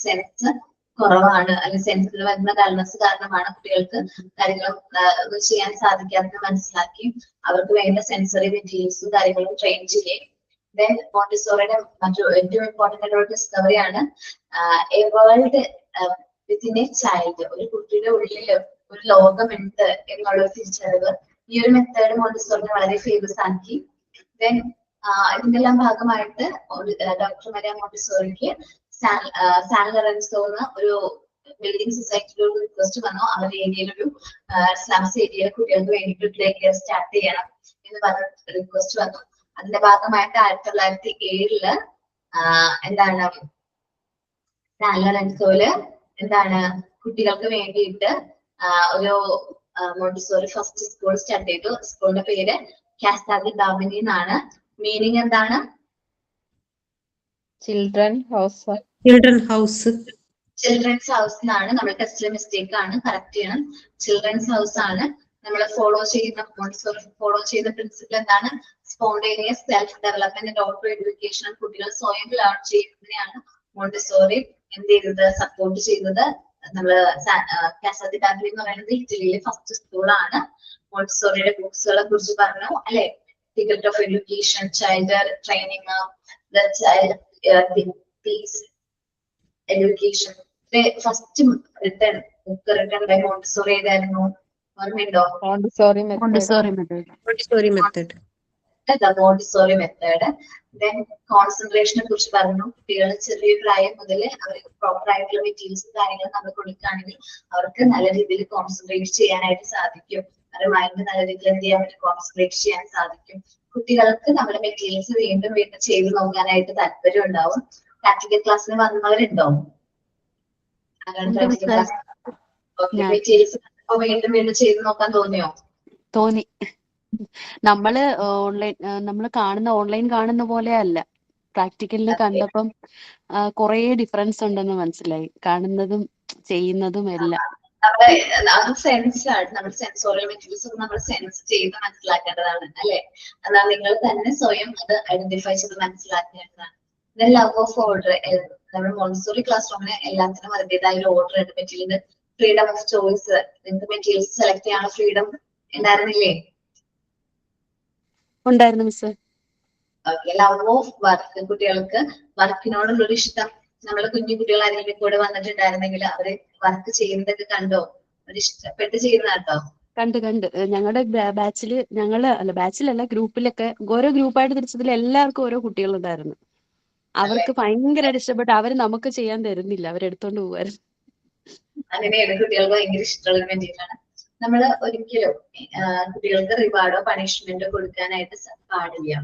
A: സെൻസ് കുറവാണ്, അല്ലെങ്കിൽ സെൻസിൽ വരുന്ന ഡൾനെസ് കാരണമാണ് കുട്ടികൾക്ക് കാര്യങ്ങൾ ചെയ്യാൻ സാധിക്കാത്തത് മനസ്സിലാക്കി അവർക്ക് വേണ്ട സെൻസറി മെറ്റീരിയൽസും കാര്യങ്ങളും ട്രെയിൻ ചെയ്യുകയും. ദെൻ മോണ്ടിസോറിയുടെ മറ്റൊരു ഏറ്റവും ഇമ്പോർട്ടന്റ് ആയിട്ടുള്ള ഡിസ്കവറിയാണ് a world within a child. ഒരു കുട്ടിയുടെ ഉള്ളിൽ ഒരു ലോകമുണ്ട് എന്നുള്ള ഒരു തിരിച്ചറിവ്. ഈ ഒരു മെത്തേഡ് മോണ്ടിസോറിനെ വളരെ ഫേമസ് ആക്കി. ദെൻ ഇതിന്റെ എല്ലാം ഭാഗമായിട്ട് ഡോക്ടർ മരിയ മോണ്ടിസോറിക്ക് സാൻ ലോറൻസോന്ന് ഒരു ബിൽഡിംഗ് സൊസൈറ്റിയിലൊരു റിക്വസ്റ്റ് വന്നു. അവരുടെ ഏരിയയിലൊരു സ്ലംസ് ഏരിയയിലെ കുട്ടികൾക്ക് വേണ്ടിയിട്ട് പ്ലേ കെയർ സ്റ്റാർട്ട് ചെയ്യണം എന്ന് പറഞ്ഞ റിക്വസ്റ്റ് വന്നു. അതിന്റെ ഭാഗമായിട്ട് 1907 എന്താണ് സാൻ ലോറൻസോയില് എന്താണ് കുട്ടികൾക്ക് വേണ്ടിയിട്ട് ഒരു മോണ്ടിസോറി ഫസ്റ്റ് സ്കൂൾ സ്റ്റാർട്ട് ചെയ്തു. സ്കൂളിന്റെ പേര് കാസ ദി ബാബിനി എന്നാണ്. മീനിങ് എന്താണ്?
D: Children house.
A: ചിൽഡ്രൻസ് ഹൗസ് എന്നാണ്. നമ്മൾ ടെസ്റ്റിലെ മിസ്റ്റേക്ക് ആണ്, കറക്റ്റ് ചെയ്യണം. ചിൽഡ്രൻസ് ഹൗസ് ആണ്. നമ്മൾ ഫോളോ ചെയ്യുന്ന മോണ്ടിസോറി ഫോളോ ചെയ്യുന്ന പ്രിൻസിപ്പിൾ എന്താണ്? Spontaneous self development and auto education. കുട്ടികൾ സ്വയം ലേൺ ചെയ്യുന്നതിനെയാണ് മോണ്ടിസോറി എന്ത് ചെയ്തത്, സപ്പോർട്ട് ചെയ്തത്. നമ്മള് കാസ ദി ബാബിനി എന്ന് പറയുന്നത് ഇറ്റലിയിലെ ഫസ്റ്റ് സ്കൂളാണ്. മോണ്ടിസോറിയുടെ ബുക്സുകളെ കുറിച്ച് പറഞ്ഞു അല്ലെ. Secret of education, child training, the child peace education. First book written by Montessori ഏതായിരുന്നു, ഓർമ്മയുണ്ടോ?
D: Montessori
B: method.
A: Montessori method. Then കോൺസെൻട്രേഷനെ കുറിച്ച് പറഞ്ഞു. കുട്ടികൾ ചെറിയ പ്രായം മുതൽ അവർക്ക് പ്രോപ്പർ ആയിട്ടുള്ള മെറ്റീരിയൽസും കാര്യങ്ങളും നമ്മൾ കൊടുക്കുകയാണെങ്കിൽ അവർക്ക് നല്ല രീതിയിൽ കോൺസെൻട്രേറ്റ് ചെയ്യാനായിട്ട് സാധിക്കും. അവരുടെ മൈൻഡ് നല്ല രീതിയിൽ എന്ത് ചെയ്യാൻ പറ്റും, കോൺസെൻട്രേറ്റ് ചെയ്യാൻ സാധിക്കും. കുട്ടികൾക്ക് നമ്മുടെ മെറ്റീരിയൽസ് വീണ്ടും വീണ്ടും ചെയ്ത് നോക്കാനായിട്ട് താല്പര്യം ഉണ്ടാവും. പ്രാക്ടിക്കൽ ക്ലാസ്സിന് വന്നവരുണ്ടോ? മെറ്റീരിയൽസ് വീണ്ടും വീണ്ടും ചെയ്ത് നോക്കാൻ
C: തോന്നി. നമ്മള് കാണുന്ന ഓൺലൈൻ കാണുന്ന പോലെ അല്ല, പ്രാക്ടിക്കലില് കണ്ടപ്പം കുറെ ഡിഫറൻസ് ഉണ്ടെന്ന് മനസ്സിലായി, കാണുന്നതും ചെയ്യുന്നതും എല്ലാം.
A: അത് സെൻസ് ആണ്. നമ്മുടെ സെൻസോറിയൽ മെറ്റീരിയൽസ് ഒക്കെ നമ്മൾ സെൻസ് ചെയ്ത് മനസ്സിലാക്കേണ്ടതാണ് അല്ലെ. എന്നാൽ നിങ്ങൾ തന്നെ സ്വയം അത് ഐഡന്റിഫൈ ചെയ്ത് മനസ്സിലാക്കേണ്ടതാണ്. Love of order. നമ്മുടെ മോണ്ടിസോറി ക്ലാസ് റൂമിന് എല്ലാത്തിനും അതിൻ്റെതായ ഒരു ഓർഡർ ഉണ്ട്. Material freedom of choice. നിങ്ങൾക്ക് മെറ്റീരിയൽസ് സെലക്ട് ചെയ്യാനുള്ള ഫ്രീഡം ഉണ്ടായിരുന്നില്ലേ?
C: ഉണ്ടായിരുന്നു miss.
A: Okay. Love of work. കുട്ടികൾക്ക് വർക്കിനോടുള്ളൊരു ഇഷ്ടം. നമ്മള് കുഞ്ഞു കുട്ടികൾ ആരെങ്കിലും കൂടെ വന്നിട്ടുണ്ടായിരുന്നെങ്കിൽ അവര് വർക്ക് ചെയ്യുന്നതൊക്കെ കണ്ടോ? ഒരു ഇഷ്ടപ്പെട്ട് ചെയ്യുന്ന കേട്ടോ.
C: കണ്ട് ഞങ്ങളുടെ ബാച്ചിലല്ല ഗ്രൂപ്പിലൊക്കെ ഓരോ ഗ്രൂപ്പായിട്ട് തിരിച്ചതിൽ എല്ലാവർക്കും ഓരോ കുട്ടികളുണ്ടായിരുന്നു. അവർക്ക് ഭയങ്കരമായിട്ട് ഇഷ്ടപ്പെട്ട് അവര് നമുക്ക് ചെയ്യാൻ തരുന്നില്ല, അവരെടുത്തോണ്ട് പോവായിരുന്നു.
A: അങ്ങനെയാണ് കുട്ടികൾക്ക് ഭയങ്കര ഇഷ്ടമുള്ള മെറ്റീരിയലാണ്. നമ്മൾ ഒരിക്കലും കുട്ടികൾക്ക് റിവാർഡോ പണിഷ്മെന്റോ കൊടുക്കാനായിട്ട് പാടില്ല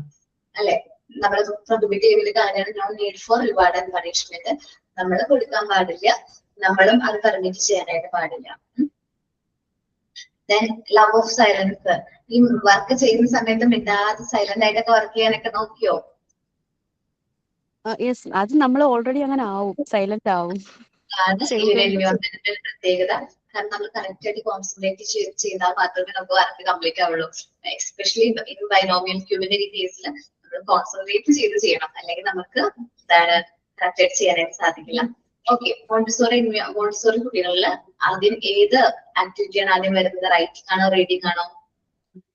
A: അല്ലെ. നമ്മൾ പ്രൊഹിബിറ്റ് ചെയ്യുന്ന കാര്യമാണ് no need for reward and punishment. നമ്മൾ കൊടുക്കാൻ പാടില്ല, നമ്മളും അത് പെർമിറ്റ് ചെയ്യാനായിട്ട് പാടില്ല. Then love of silence. ഈ വർക്ക് ചെയ്യുന്ന സമയത്ത് മിണ്ടാതെ സൈലന്റ് ആയിട്ടൊക്കെ വർക്ക് ചെയ്യാനൊക്കെ നോക്കിയോ?
C: യെസ്, അത് നമ്മൾ ഓൾറെഡി അങ്ങനെ ആവും, സൈലന്റ് ആവും.
A: പ്രത്യേകത. കാരണം നമ്മൾ കറക്റ്റ് ആയിട്ട് കോൺസെൻട്രേറ്റ് ചെയ്താൽ മാത്രമേ നമുക്ക് വർക്ക് കംപ്ലീറ്റ് ആവുള്ളൂ. എസ്പെഷ്യലി ഇൻ ബൈനോമിയൽ ക്യൂബിന്റെ കേസിൽ നമ്മൾ കോൺസെൻട്രേറ്റ് ചെയ്ത് ചെയ്യണം, അല്ലെങ്കിൽ നമുക്ക് എന്താണ് കറക്റ്റ് ആയിട്ട് ചെയ്യാനായിട്ട് സാധിക്കില്ല. ഓക്കെ, മോണ്ടിസോറി കുട്ടികളിൽ ആദ്യം ഏത് ആക്ടിവിറ്റിയാണ് ആദ്യം വരുന്നത്? റൈറ്റിംഗ് ആണോ റീഡിംഗ് ആണോ?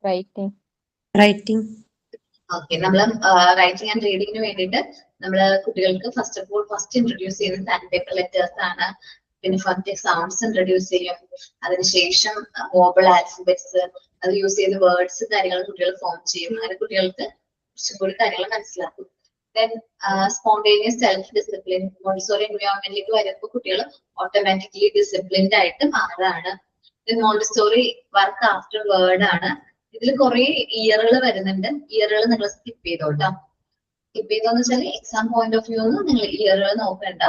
B: റൈറ്റിംഗ്.
A: ഓക്കെ, നമ്മൾ റൈറ്റിംഗ് ആൻഡ് റീഡിങ്ങിന് വേണ്ടിയിട്ട് നമ്മള് കുട്ടികൾക്ക് ഫസ്റ്റ് ഇൻട്രൊഡ്യൂസ് ചെയ്യുന്ന സാൻഡ് പേപ്പർ ലെറ്റേഴ്സ് ആണ്. പിന്നെ ഫസ്റ്റ് സൗണ്ട്സ് ഇൻട്രൊഡ്യൂസ് ചെയ്യും. അതിനുശേഷം വോബിൾ ആൽഫബറ്റ്സ് അത് യൂസ് ചെയ്ത് വേർഡ്സ് കാര്യങ്ങൾ കുട്ടികൾ ഫോം ചെയ്യും. അങ്ങനെ കുട്ടികൾക്ക് കുറച്ചുകൂടി കാര്യങ്ങൾ മനസ്സിലാക്കും. Then spontaneous self discipline Montessori എൻവയോൺമെന്റിലേക്ക് വരുമ്പോൾ കുട്ടികൾ ഓട്ടോമാറ്റിക്കലി ഡിസിപ്ലിൻഡ് ആയിട്ട് മാറുകയാണ്. മോണ്ടിസോറി വർക്ക് ആഫ്റ്റർ വേർഡ് ആണ്. ഇതിൽ കുറെ ഇയറുകൾ വരുന്നുണ്ട്. ഇയറുകൾ നിങ്ങൾ സ്കിപ്പ് ചെയ്തോട്ടോ. സ്കിപ്പ് ചെയ്തോന്ന് വെച്ചാൽ എക്സാം പോയിന്റ് ഓഫ് വ്യൂ ഒന്നും നിങ്ങൾ ഇയറുകൾ നോക്കണ്ട,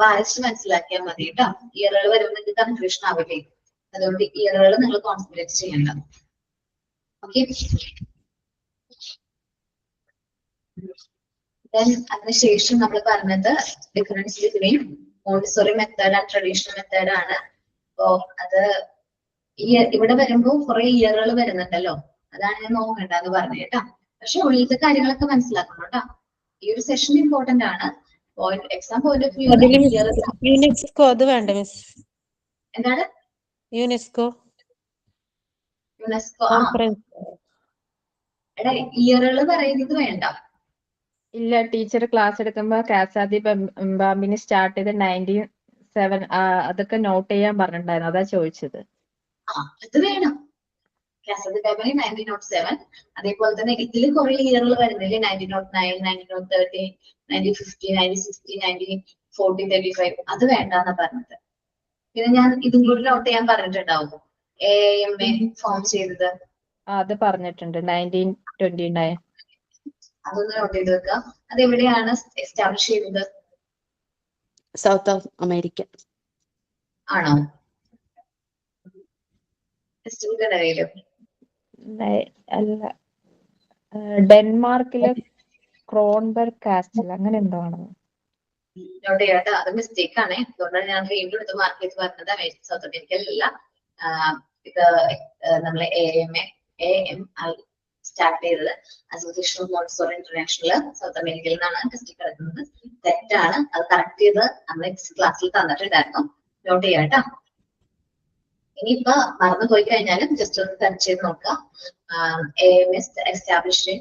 A: വായിച്ച് മനസ്സിലാക്കിയാൽ മതി കേട്ടോ. ഇയറുകൾ വരുമ്പോൾ നിങ്ങൾക്ക് കൺഫ്യൂഷൻ ആവില്ലേ, അതുകൊണ്ട് ഇയറുകൾ നിങ്ങൾ കോൺസെൻട്രേറ്റ് ചെയ്യണ്ട. ഓക്കെ, അതിനുശേഷം നമ്മൾ പറഞ്ഞത് difference between Montessori method and traditional method ആണ്. അപ്പോ അത് ഇവിടെ വരുമ്പോ കുറെ ഇയറുകൾ വരുന്നുണ്ടല്ലോ, അതാണ് ഞാൻ നോക്കണ്ടെന്ന് പറഞ്ഞു കേട്ടോ. പക്ഷെ ഉള്ളിലത്തെ കാര്യങ്ങളൊക്കെ മനസ്സിലാക്കണം കേട്ടോ. ഈ ഒരു സെഷൻ ഇമ്പോർട്ടന്റ് ആണ്. Exam point of view
B: UNESCO അത് വേണ്ട മിസ്.
A: എന്താണ്
B: യുനെസ്കോ
A: കോൺഫറൻസ്? എടാ, ഇയറുകൾ പറയുന്നത് വേണ്ട.
D: ഇല്ല, ടീച്ചർ ക്ലാസ് എടുക്കുമ്പോ കാസാദി ബാമ്പിന് സ്റ്റാർട്ട് ചെയ്ത് 97 അതൊക്കെ നോട്ട് ചെയ്യാൻ പറഞ്ഞിട്ടുണ്ടായിരുന്നു, അതാ ചോദിച്ചത്.
A: അത് വേണം. കാസാദി ബാമ്പിന് 1907. അതേപോലെ തന്നെ ഇതിൽ കുറെ ഇയറുകൾ വരുന്നില്ലേ, 1909, 1913, 1950, 1960, 1940, 35. അത് വേണ്ടെന്നാ പറഞ്ഞത്. പിന്നെ ഞാൻ ഇതും കൂടി നോട്ട് ചെയ്യാൻ പറഞ്ഞിട്ടുണ്ടാവും. AIMA ഫോം ചെയ്തത്
D: അത് പറഞ്ഞിട്ടുണ്ട് 1929.
A: അതൊന്ന് നോട്ട് ചെയ്ത് വെക്കുക. അതെവിടെയാണ് എസ്റ്റാബ്ലിഷ് ചെയ്തത്?
C: സൗത്ത് അമേരിക്ക
A: ആണോ?
D: അല്ല, ഡെൻമാർക്കിലെ ക്രോൺബർഗ് കാസ്റ്റിൽ അങ്ങനെ എന്തോ ആണ്.
A: നോട്ട് ചെയ്യാട്ടോ, അത് മിസ്റ്റേക്ക് ആണ്. അതുകൊണ്ടാണ് ഞാൻ വീണ്ടും എടുത്ത് മാർക്ക് ചെയ്ത് പറഞ്ഞത്. അമേരിക്ക സൗത്ത് അമേരിക്കയിലല്ല. ഇത് നമ്മളെ AMI സ്റ്റാർട്ട് ചെയ്തത് association of Montessori international South അമേരിക്കയിൽ നിന്നാണ് ടെസ്റ്റ് കിടക്കുന്നത്. തെറ്റാണ്, അത് കറക്റ്റ് ചെയ്ത് നമ്മൾ ക്ലാസ്സിൽ തന്നിട്ടുണ്ടായിരുന്നു. നോട്ട് ചെയ്യാട്ടോ. ഇനിയിപ്പോ മറന്നു പോയി കഴിഞ്ഞാലും ജസ്റ്റ് ഒന്ന് സെർച്ച് ചെയ്ത് നോക്കുക. AMS എസ്റ്റാബ്ലിഷ്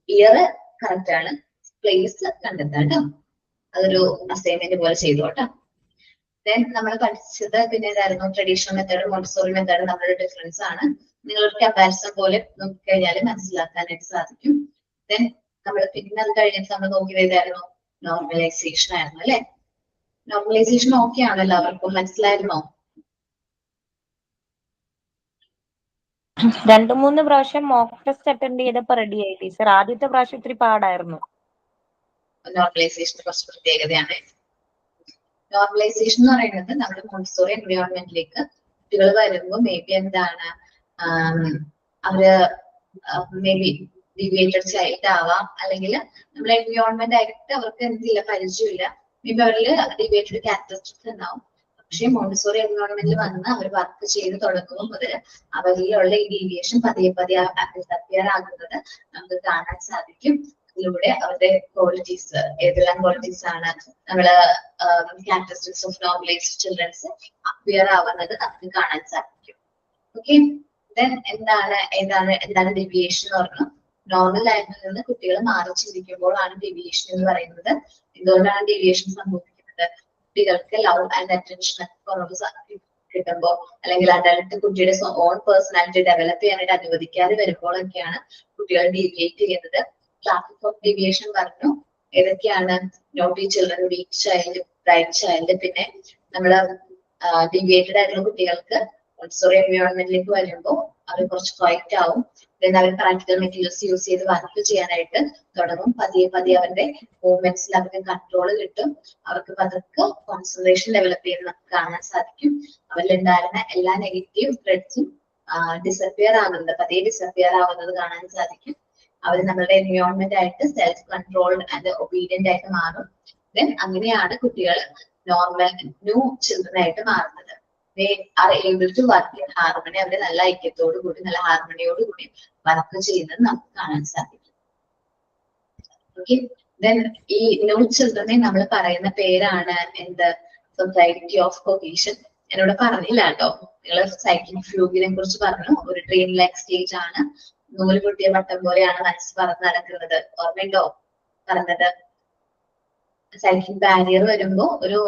A: ഇയർ കറക്റ്റ് ആണ്, പ്ലേസ് കണ്ടെത്താം കേട്ടോ. അതൊരു അസൈൻമെന്റ് പോലെ ചെയ്തു കേട്ടോ. ദെൻ നമ്മൾ പഠിച്ചത് പിന്നെ ഏതായിരുന്നു? ട്രഡീഷണൽ മെത്തേഡ് മോണ്ടിസോറി മെത്തേഡ് നമ്മുടെ ഡിഫറൻസ് ആണ്. നിങ്ങളൊരു കമ്പാരിസൺ പോലെ നോക്കിക്കഴിഞ്ഞാൽ മനസ്സിലാക്കാനായിട്ട് സാധിക്കും. ദെൻ നമ്മൾ പിന്നെ അത് കഴിഞ്ഞിട്ട് നമ്മൾ നോക്കിയത് ഏതായിരുന്നു? നോർമലൈസേഷൻ ആയിരുന്നു അല്ലെ. നോർമലൈസേഷൻ ഓക്കെ ആണോ എല്ലാവർക്കും? മനസ്സിലായിരുന്നോ?
E: 2-3 പ്രാവശ്യം മോക്ക് ടെസ്റ്റ് അറ്റൻഡ് ചെയ്തപ്പോ റെഡി ആയി ടീച്ചർ. ആദ്യത്തെ പ്രാവശ്യം ഇത്തിരി പാടായിരുന്നു.
A: നോർമലൈസേഷൻ കുറച്ച് പ്രത്യേകതയാണ്. നോർമലൈസേഷൻ എന്ന് പറയുന്നത് നമ്മുടെ മോണ്ടിസോറി എൻവയോൺമെന്റിലേക്ക് കുട്ടികൾ വരുമ്പോൾ മേ ബി എന്താണ് അവര് മേ ബി ഡീവിയേറ്റഡ് ചൈൽഡ് ആവാം, അല്ലെങ്കിൽ നമ്മുടെ എൻവയോൺമെന്റ് ആയിട്ട് അവർക്ക് എന്തില്ല പരിചയമില്ല. മേ ബി അവരിൽ ഡീവിയേറ്റഡ് ക്യാരക്ടറിസ്റ്റിക്സ് ഉണ്ടാവും. പക്ഷെ മോണ്ടിസോറി എൻവയോൺമെന്റിൽ വന്ന് അവർ വർക്ക് ചെയ്ത് തുടങ്ങുമ്പോൾ മുതൽ അവരിലുള്ള ഈ ഡീവിയേഷൻ പതിയെ പതിയെ അപ്പിയർ ആകുന്നത് നമുക്ക് കാണാൻ സാധിക്കും. ഇതിലൂടെ അവരുടെ ക്വാളിറ്റീസ് ഏതെല്ലാം ക്വാളിറ്റീസ് ആണ് നമ്മള് characteristics of normalised children's appear ആവുന്നത് നമുക്ക് കാണാൻ സാധിക്കും. ഓക്കെ, ദെൻ എന്താണ് ഡീവിയേഷൻ എന്ന് പറഞ്ഞു? നോർമൽ ലൈഫിൽ നിന്ന് കുട്ടികൾ മാറി ചിന്തിക്കുമ്പോഴാണ് ഡീവിയേഷൻ എന്ന് പറയുന്നത്. എന്തുകൊണ്ടാണ് ഡീവിയേഷൻ സംഭവിക്കുന്നത്? കുട്ടികൾക്ക് ലവ് ആൻഡ് അറ്റൻഷൻ കുറവ് കിട്ടുമ്പോൾ, അല്ലെങ്കിൽ അഡൽട്ട് കുട്ടിയുടെ ഓൺ പേഴ്സണാലിറ്റി ഡെവലപ്പ് ചെയ്യാനായിട്ട് അനുവദിക്കാതെ വരുമ്പോഴൊക്കെയാണ് കുട്ടികൾ ഡീവിയേറ്റ് ചെയ്യുന്നത്. ക്ലാസസ് ഓഫ് ഡീവിയേഷൻ പറഞ്ഞു. ഏതൊക്കെയാണ്? Naughty children, weak child, bright child. പിന്നെ നമ്മള് ഡീവിയേറ്റഡ് ആയിട്ടുള്ള കുട്ടികൾക്ക് മോണ്ടിസോറി എൻവയോൺമെന്റിലേക്ക് വരുമ്പോൾ അവർ കുറച്ച് ക്വയറ്റ് ആവും. അവർ പ്രാക്ടിക്കൽ മെറ്റീരിയൽസ് യൂസ് ചെയ്ത് വർക്ക് ചെയ്യാനായിട്ട് തുടങ്ങും. പതിയെ പതിയെ അവരുടെ മൂവ്മെന്റ്സിൽ അവർക്ക് കൺട്രോൾ കിട്ടും. അവർക്ക് പതുക്കെ കോൺസെൻട്രേഷൻ ഡെവലപ്പ് ചെയ്യുന്നത് കാണാൻ സാധിക്കും. അവരിലുണ്ടായിരുന്ന എല്ലാ നെഗറ്റീവ് ത്രെഡ്സും ഡിസപ്പിയർ ആകുന്നത്, പതിയെ ഡിസപ്പിയർ ആവുന്നത് കാണാൻ സാധിക്കും. അവർ നമ്മളുടെ എൻവയോൺമെന്റ് ആയിട്ട് സെൽഫ് കൺട്രോൾഡ് ആൻഡ് ഒബീഡിയന്റ് ആയിട്ട് മാറും. ദെൻ അങ്ങനെയാണ് കുട്ടികൾ നോർമൽ ന്യൂ ചിൽഡ്രൻ ആയിട്ട് മാറുന്നത്. They are able to work in harmony. അവര് നല്ല ഐക്യത്തോടു കൂടി നല്ല ഹാർമണിയോട് കൂടി വർക്ക് ചെയ്യുന്നത് നമുക്ക് കാണാൻ സാധിക്കും. ഓക്കെ, ദെൻ ഈ ന്യൂ ചിൽഡ്രനെ നമ്മൾ പറയുന്ന പേരാണ് എന്ത്? Society of cohesion. എന്നോട് പറഞ്ഞില്ല കേട്ടോ, നിങ്ങൾ സൈക്ലിക് ഫ്ലൂഗിനെ കുറിച്ച് പറഞ്ഞു. ഒരു ഡ്രീം ലൈക്ക് സ്റ്റേജ് ആണ്, നൂല് പൊട്ടിയ വട്ടം പോലെയാണ് മനസ്സ് പറന്ന് നടക്കുന്നത്. ഓർമ്മയുണ്ടോ പറഞ്ഞത്? സൈക്ലിക് ബാരിയർ വരുമ്പോ ഒരു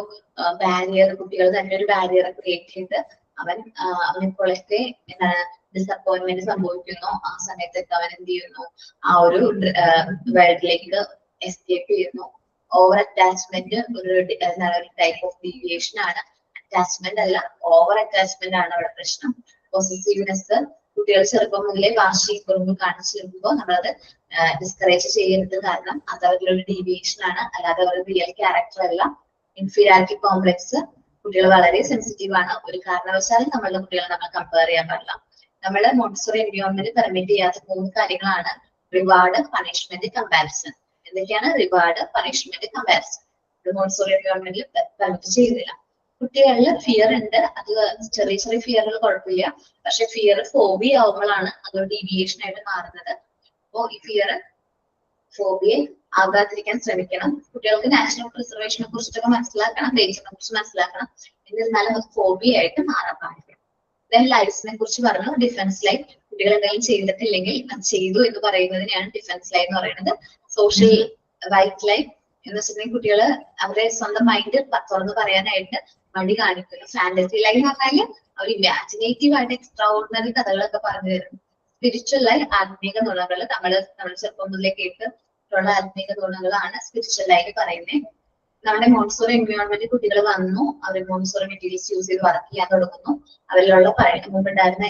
A: ബാരിയർ, കുട്ടികൾ തന്നെ ഒരു ബാരിയർ ക്രിയേറ്റ് ചെയ്ത് അവനെപ്പോഴൊക്കെ എന്താണ് ഡിസപ്പോയിന്റ്മെന്റ് സംഭവിക്കുന്നു, ആ സമയത്തൊക്കെ അവൻ എന്ത് ചെയ്യുന്നു? ആ ഒരു വേൾഡിലേക്ക് എസ്കേപ്പ് ചെയ്യുന്നു. ഓവർ അറ്റാച്ച്മെന്റ് ഒരു ടൈപ്പ് ഓഫ് ഡീവിയേഷൻ ആണ്. അറ്റാച്ച്മെന്റ് അല്ല, ഓവർ അറ്റാച്ച്മെന്റ് ആണ് അവിടെ പ്രശ്നം. പോസിറ്റീവ്നെസ്, കുട്ടികൾ ചെറുപ്പം മുതലേ വാശി കുറുമ്പ് കാണിച്ചു വരുമ്പോൾ നമ്മളത് ഡിസ്കറേജ് ചെയ്യരുത്. കാരണം അത് അവരുടെ ഒരു ഡീവിയേഷൻ ആണ്, അല്ലാതെ അവരുടെ റിയൽ ക്യാരക്ടർ അല്ല. ഇൻഫീരിയാരിറ്റി കോംപ്ലക്സ്, കുട്ടികൾ വളരെ സെൻസിറ്റീവ് ആണ്. ഒരു കാരണവശാലും നമ്മളുടെ കുട്ടികളെ നമ്മൾ കമ്പയർ ചെയ്യാൻ പാടില്ല. നമ്മള് മോണ്ടിസോറി എൻവയോൺമെന്റ് പെർമിറ്റ് ചെയ്യാത്ത 3 കാര്യങ്ങളാണ്: റിവാർഡ്, പണിഷ്മെന്റ്, കമ്പാരിസൺ. എന്തൊക്കെയാണ്? Reward, punishment, comparison. മോണ്ടിസോറി എൻവയോൺമെന്റിൽ പെർമിറ്റ് ചെയ്യുന്നില്ല. കുട്ടികളിൽ ഫിയർ ഉണ്ട്, അത് ചെറിയ ചെറിയ ഫിയറുകൾ കുഴപ്പമില്ല. പക്ഷെ ഫിയർ ഫോബിയ ആവുമ്പോഴാണ് അതൊരു ഡീവിയേഷൻ ആയിട്ട് മാറുന്നത്. അപ്പോ ഈ ഫിയർ ഫോബിയെ ആകാതിരിക്കാൻ ശ്രമിക്കണം. കുട്ടികൾക്ക് നാഷണൽ പ്രിസർവേഷനെ കുറിച്ചൊക്കെ മനസ്സിലാക്കണം, ബേസിനെ കുറിച്ച് മനസ്സിലാക്കണം. എന്നിരുന്നാലും അത് ഫോബിയ ആയിട്ട് മാറാൻ പാടില്ല. ദെൻ ലൈഫ്സിനെ കുറിച്ച് പറഞ്ഞു. ഡിഫൻസ് ലൈൻ, കുട്ടികൾ എന്തെങ്കിലും ചെയ്തിട്ടില്ലെങ്കിൽ അത് ചെയ്തു എന്ന് പറയുന്നതിനെയാണ് ഡിഫൻസ് ലൈൻ എന്ന് പറയുന്നത്. സോഷ്യൽ വൈറ്റ് ലൈൻ എന്ന് വെച്ചിട്ടുണ്ടെങ്കിൽ കുട്ടികൾ അവരെ സ്വന്തം മൈൻഡ് തുറന്ന് പറയാനായിട്ട് മടി കാണിക്കുന്നു. ഫാന്റസി ലൈൻ എന്ന് പറഞ്ഞാല് അവർ ഇമാജിനേറ്റീവ് ആയിട്ട് എക്സ്ട്രാ ഓർഡിനറി കഥകളൊക്കെ പറഞ്ഞു തരും. സ്പിരിച്വൽ ലൈൻ, ആത്മീക നുണകൾ, നമ്മൾ ചെറുപ്പം മുതലേ കേട്ടിട്ടുള്ള ആത്മീക നുണകളാണ് സ്പിരിച്വൽ ലൈൻ പറയുന്നത്. നമ്മുടെ മോണ്ടിസോറി എൻവയോൺമെന്റ് കുട്ടികൾ വന്നു, അവർ മോണ്ടിസോറി മെറ്റീരിയൽസ് യൂസ് ചെയ്ത് വർക്ക് ചെയ്യാൻ തുടങ്ങുന്നു. അവരിലുള്ള മുമ്പുണ്ടായിരുന്ന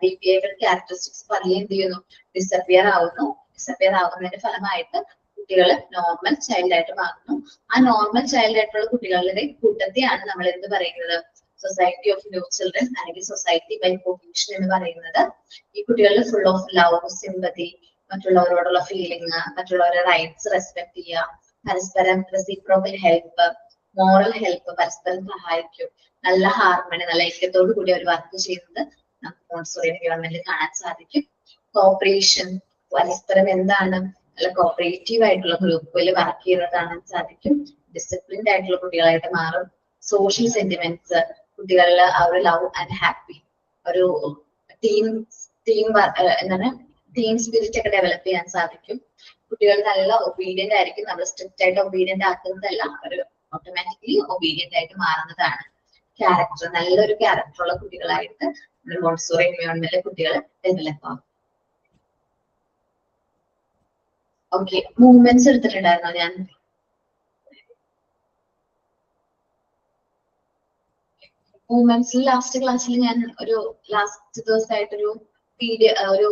A: ബിഹേവിയർ ക്യാരക്ടറിസ്റ്റിക്സ് പതിയെ എന്ത് ചെയ്യുന്നു? ഡിസപ്പിയർ ആവുന്നു. ഡിസപ്പിയർ ആവുന്നതിന്റെ ഫലമായിട്ട് കുട്ടികൾ നോർമൽ ചൈൽഡ് ആയിട്ട് മാറുന്നു. ആ നോർമൽ ചൈൽഡ് ആയിട്ടുള്ള കുട്ടികളുടെ കൂട്ടത്തെയാണ് നമ്മൾ എന്ത് പറയുന്നത്? സൊസൈറ്റി ഓഫ് ന്യൂ ചിൽഡ്രൻ അല്ലെങ്കിൽ സൊസൈറ്റി ബൈ കൊഹീഷൻ എന്ന് പറയുന്നത്. ഈ കുട്ടികളിൽ ഫുൾ ഓഫ് ലവ്, സിമ്പതി, മറ്റുള്ളവരോടുള്ള ഫീലിംഗ്, മറ്റുള്ളവരുടെ റൈറ്റ്സ് റെസ്പെക്ട് ചെയ്യുക, പരസ്പരം റെസിപ്രോക്കൽ ഹെൽപ്പ്, മോറൽ ഹെൽപ്പ്, പരസ്പരം സഹായിക്കും, നല്ല ഹാർമണി, നല്ല ഐക്യത്തോടു കൂടി അവർ വർക്ക് ചെയ്യുന്നത് നമുക്ക് മോണ്ടിസോറി എൻവയോൺമെന്റിൽ കാണാൻ സാധിക്കും. കോപ്പറേഷൻ, പരസ്പരം എന്താണ് നല്ല കോപ്പറേറ്റീവ് ആയിട്ടുള്ള ഗ്രൂപ്പിൽ വർക്ക് ചെയ്യുന്നത് കാണാൻ സാധിക്കും. ഡിസിപ്ലിൻഡ് ആയിട്ടുള്ള കുട്ടികളായിട്ട് മാറും. സോഷ്യൽ സെന്റിമെന്റ്സ്, കുട്ടികളിൽ ആ ഒരു ലവ് ആൻഡ് ഹാപ്പി, ഒരു ടീം എന്താണ് ടീം സ്പിരിറ്റ് ഒക്കെ ഡെവലപ്പ് ചെയ്യാൻ സാധിക്കും. കുട്ടികൾ നല്ല ഒബീഡിയന്റ് ആയിരിക്കും. നമ്മൾ സ്ട്രിക്റ്റ് ആയിട്ട് ഒബീഡിയന്റ് ആക്കുന്നതല്ല, ഒരു ഓട്ടോമാറ്റിക്കലി ഒബീഡിയന്റ് ആയിട്ട് മാറുന്നതാണ്. ക്യാരക്ടർ, നല്ലൊരു ക്യാരക്ടറുള്ള കുട്ടികളായിട്ട് മോണ്ടിസോറി എൻവയോൺമെന്റിലെ കുട്ടികൾ ഡെവലപ്പ് ആകും. ഓക്കെ, മൂവ്മെന്റ്സ് എടുത്തിട്ടുണ്ടായിരുന്നോ ഞാൻ? മൂവ്മെന്റ്സിൽ ലാസ്റ്റ് ക്ലാസ്സിൽ ഞാൻ ഒരു ലാസ്റ്റ് ദിവസമായിട്ടൊരു ഒരു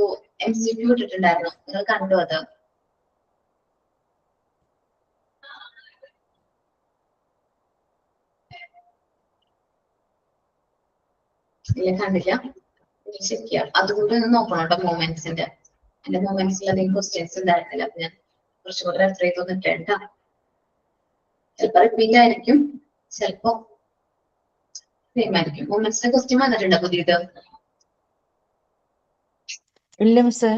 A: MCQ ഇട്ടിട്ടുണ്ടായിരുന്നു. നിങ്ങൾ കണ്ടു അത്? ഇല്ല, കണ്ടില്ല. ചെക്ക് ചെയ്യാം. അതുകൊണ്ട് ഒന്ന് നോക്കണം കേട്ടോ മൂവ്മെന്റ്സിന്റെ. എന്റെ മൂവ്മെന്റ്സിൽ അധികം ക്വസ്റ്റ്യൻസ് ഉണ്ടായിരുന്നില്ല. അപ്പൊ ഞാൻ കുറച്ചുകൂടെ റെഫർ ചെയ്ത് വന്നിട്ടുണ്ട്. ചിലപ്പോ റിപ്പീറ്റ് ആയിരിക്കും, ചിലപ്പോ സെയിം ആയിരിക്കും. മൂവ്മെന്റ്സിന്റെ ക്വസ്റ്റ്യൻ വന്നിട്ടുണ്ടോ പുതിയത്?
C: ഇല്ല മിസ്സേ.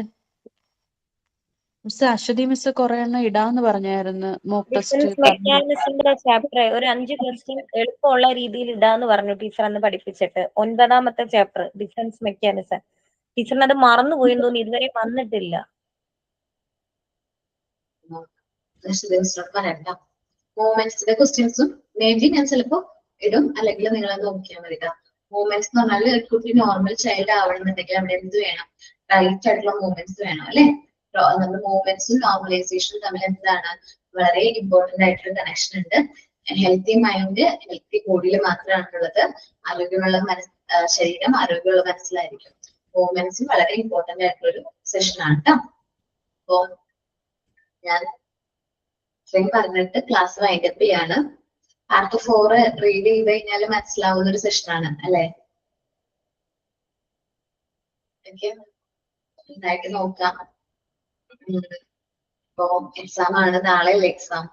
C: മിസ് അശ്വതി മിസ് കുറെ എണ്ണം ഇടാന്ന് പറഞ്ഞായിരുന്നു. മോക്ക് ടെസ്റ്റ്
E: ഡിഫൻസ് മെക്കാനിസത്തിന്റെ ചാപ്റ്റർ ഒരു 5 ക്വസ്റ്റ്യൻ എളുപ്പമുള്ള രീതിയിൽ ഇടാന്ന് പറഞ്ഞു ടീച്ചർ അന്ന് പഠിപ്പിച്ചിട്ട്. 9ാമത്തെ ചാപ്റ്റർ ഡിഫൻസ് മെക്കാനിസം. ടീച്ചറിന് അത് മറന്നുപോയെന്ന് തോന്നി, ഇതുവരെ വന്നിട്ടില്ല.
A: മൂവ്മെന്റ്സിന്റെ ക്വസ്റ്റ്യൻസും മേ ബി ഞാൻ ചിലപ്പോ ഇടും, അല്ലെങ്കിൽ നിങ്ങൾ നോക്കിയാൽ മതി. മൂവ്മെന്റ്സ് എന്ന് പറഞ്ഞാൽ കുട്ടി നോർമൽ ചൈൽഡ് ആവണമെന്നുണ്ടെങ്കിൽ അവിടെ എന്ത് വേണം? റൈറ്റ് ആയിട്ടുള്ള മൂവ്മെന്റ്സ് വേണം, അല്ലെ? നമ്മുടെ മൂവ്മെന്റ്സും നോർമലൈസേഷനും തമ്മിൽ എന്താണ് വളരെ ഇമ്പോർട്ടന്റ് ആയിട്ടുള്ള കണക്ഷൻ ഉണ്ട്. ഹെൽത്തി മൈൻഡ് ഹെൽത്തി ബോഡിയിൽ മാത്രമാണുള്ളത്. ആരോഗ്യമുള്ള ശരീരം ആരോഗ്യമുള്ള മനസ്സിലായിരിക്കും. മൂവ്മെന്റ്സും വളരെ ഇമ്പോർട്ടന്റ് ആയിട്ടുള്ള ഒരു സെഷൻ ആണ് കേട്ടോ. അപ്പോ ഞാൻ ഇത്രയും പറഞ്ഞിട്ട് ക്ലാസ് വൈൻഡപ്പ് ചെയ്യാണ്. പാർട്ട് 4 റീഡ് ചെയ്ത് കഴിഞ്ഞാൽ മനസ്സിലാവുന്ന ഒരു സെഷനാണ്, അല്ലെ? ഓക്കെ, നന്നായിട്ട് നോക്കാം. ഇപ്പോ എക്സാം ആണ്, നാളെ അല്ലേ എക്സാം?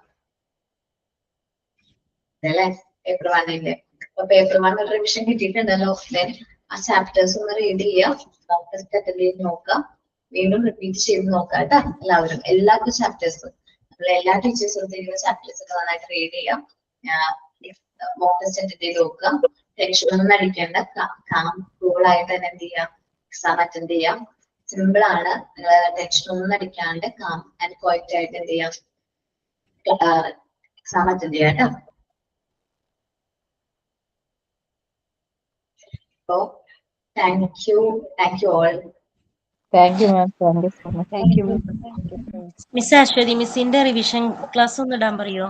A: അല്ലേ, പേപ്പർ 1ന്റെ. അപ്പൊ പേപ്പർ 1 ഒരു റിവിഷൻ കിട്ടിയിട്ടുണ്ടല്ലോ. ആ ചാപ്റ്റേഴ്സ് ഒന്ന് റീഡ് ചെയ്യുക, മോക്ക് ടെസ്റ്റ് അറ്റൻഡ് ചെയ്ത് നോക്കുക, വീണ്ടും റിപ്പീറ്റ് ചെയ്ത് നോക്കാം കേട്ടോ എല്ലാവരും, എല്ലാ ചാപ്റ്റേഴ്സും. എല്ലാ ടീച്ചേഴ്സും ചാപ്റ്റേഴ്സ് ഒക്കെ നന്നായിട്ട് റീഡ് ചെയ്യാം. മോക്ക് ടെസ്റ്റ് അറ്റൻഡ് ചെയ്ത് നോക്കുക. ടെൻഷൻ ഒന്നും അടിക്കേണ്ട, കൂളായിട്ട് തന്നെ എന്ത് ചെയ്യാം, എക്സാം അറ്റൻഡ് ചെയ്യാം. സിമ്പിൾ ആണ്, നിങ്ങൾ ടെൻഷൻ ഒന്നും അടിക്കാണ്ട് കാം ആൻഡ് ക്വയറ്റ് ആയിട്ട് എന്ത് ചെയ്യാം, എക്സാം അറ്റൻഡ് ചെയ്യാം കേട്ടോ. So, thank you all.
E: Thank you, ma'am. Thank you so much.
C: Thank you.
F: Miss Aswathy മിസ്സിന്റെ റിവിഷൻ ക്ലാസ് ഒന്ന് ഇടാൻ പറയോ?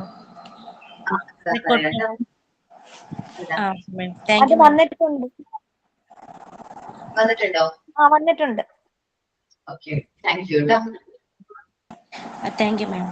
E: അത് വന്നിട്ടുണ്ട്.
A: വന്നിട്ടുണ്ടോ?
E: വന്നിട്ടുണ്ട്.
A: Okay, thank you.
F: Thank you ma'am.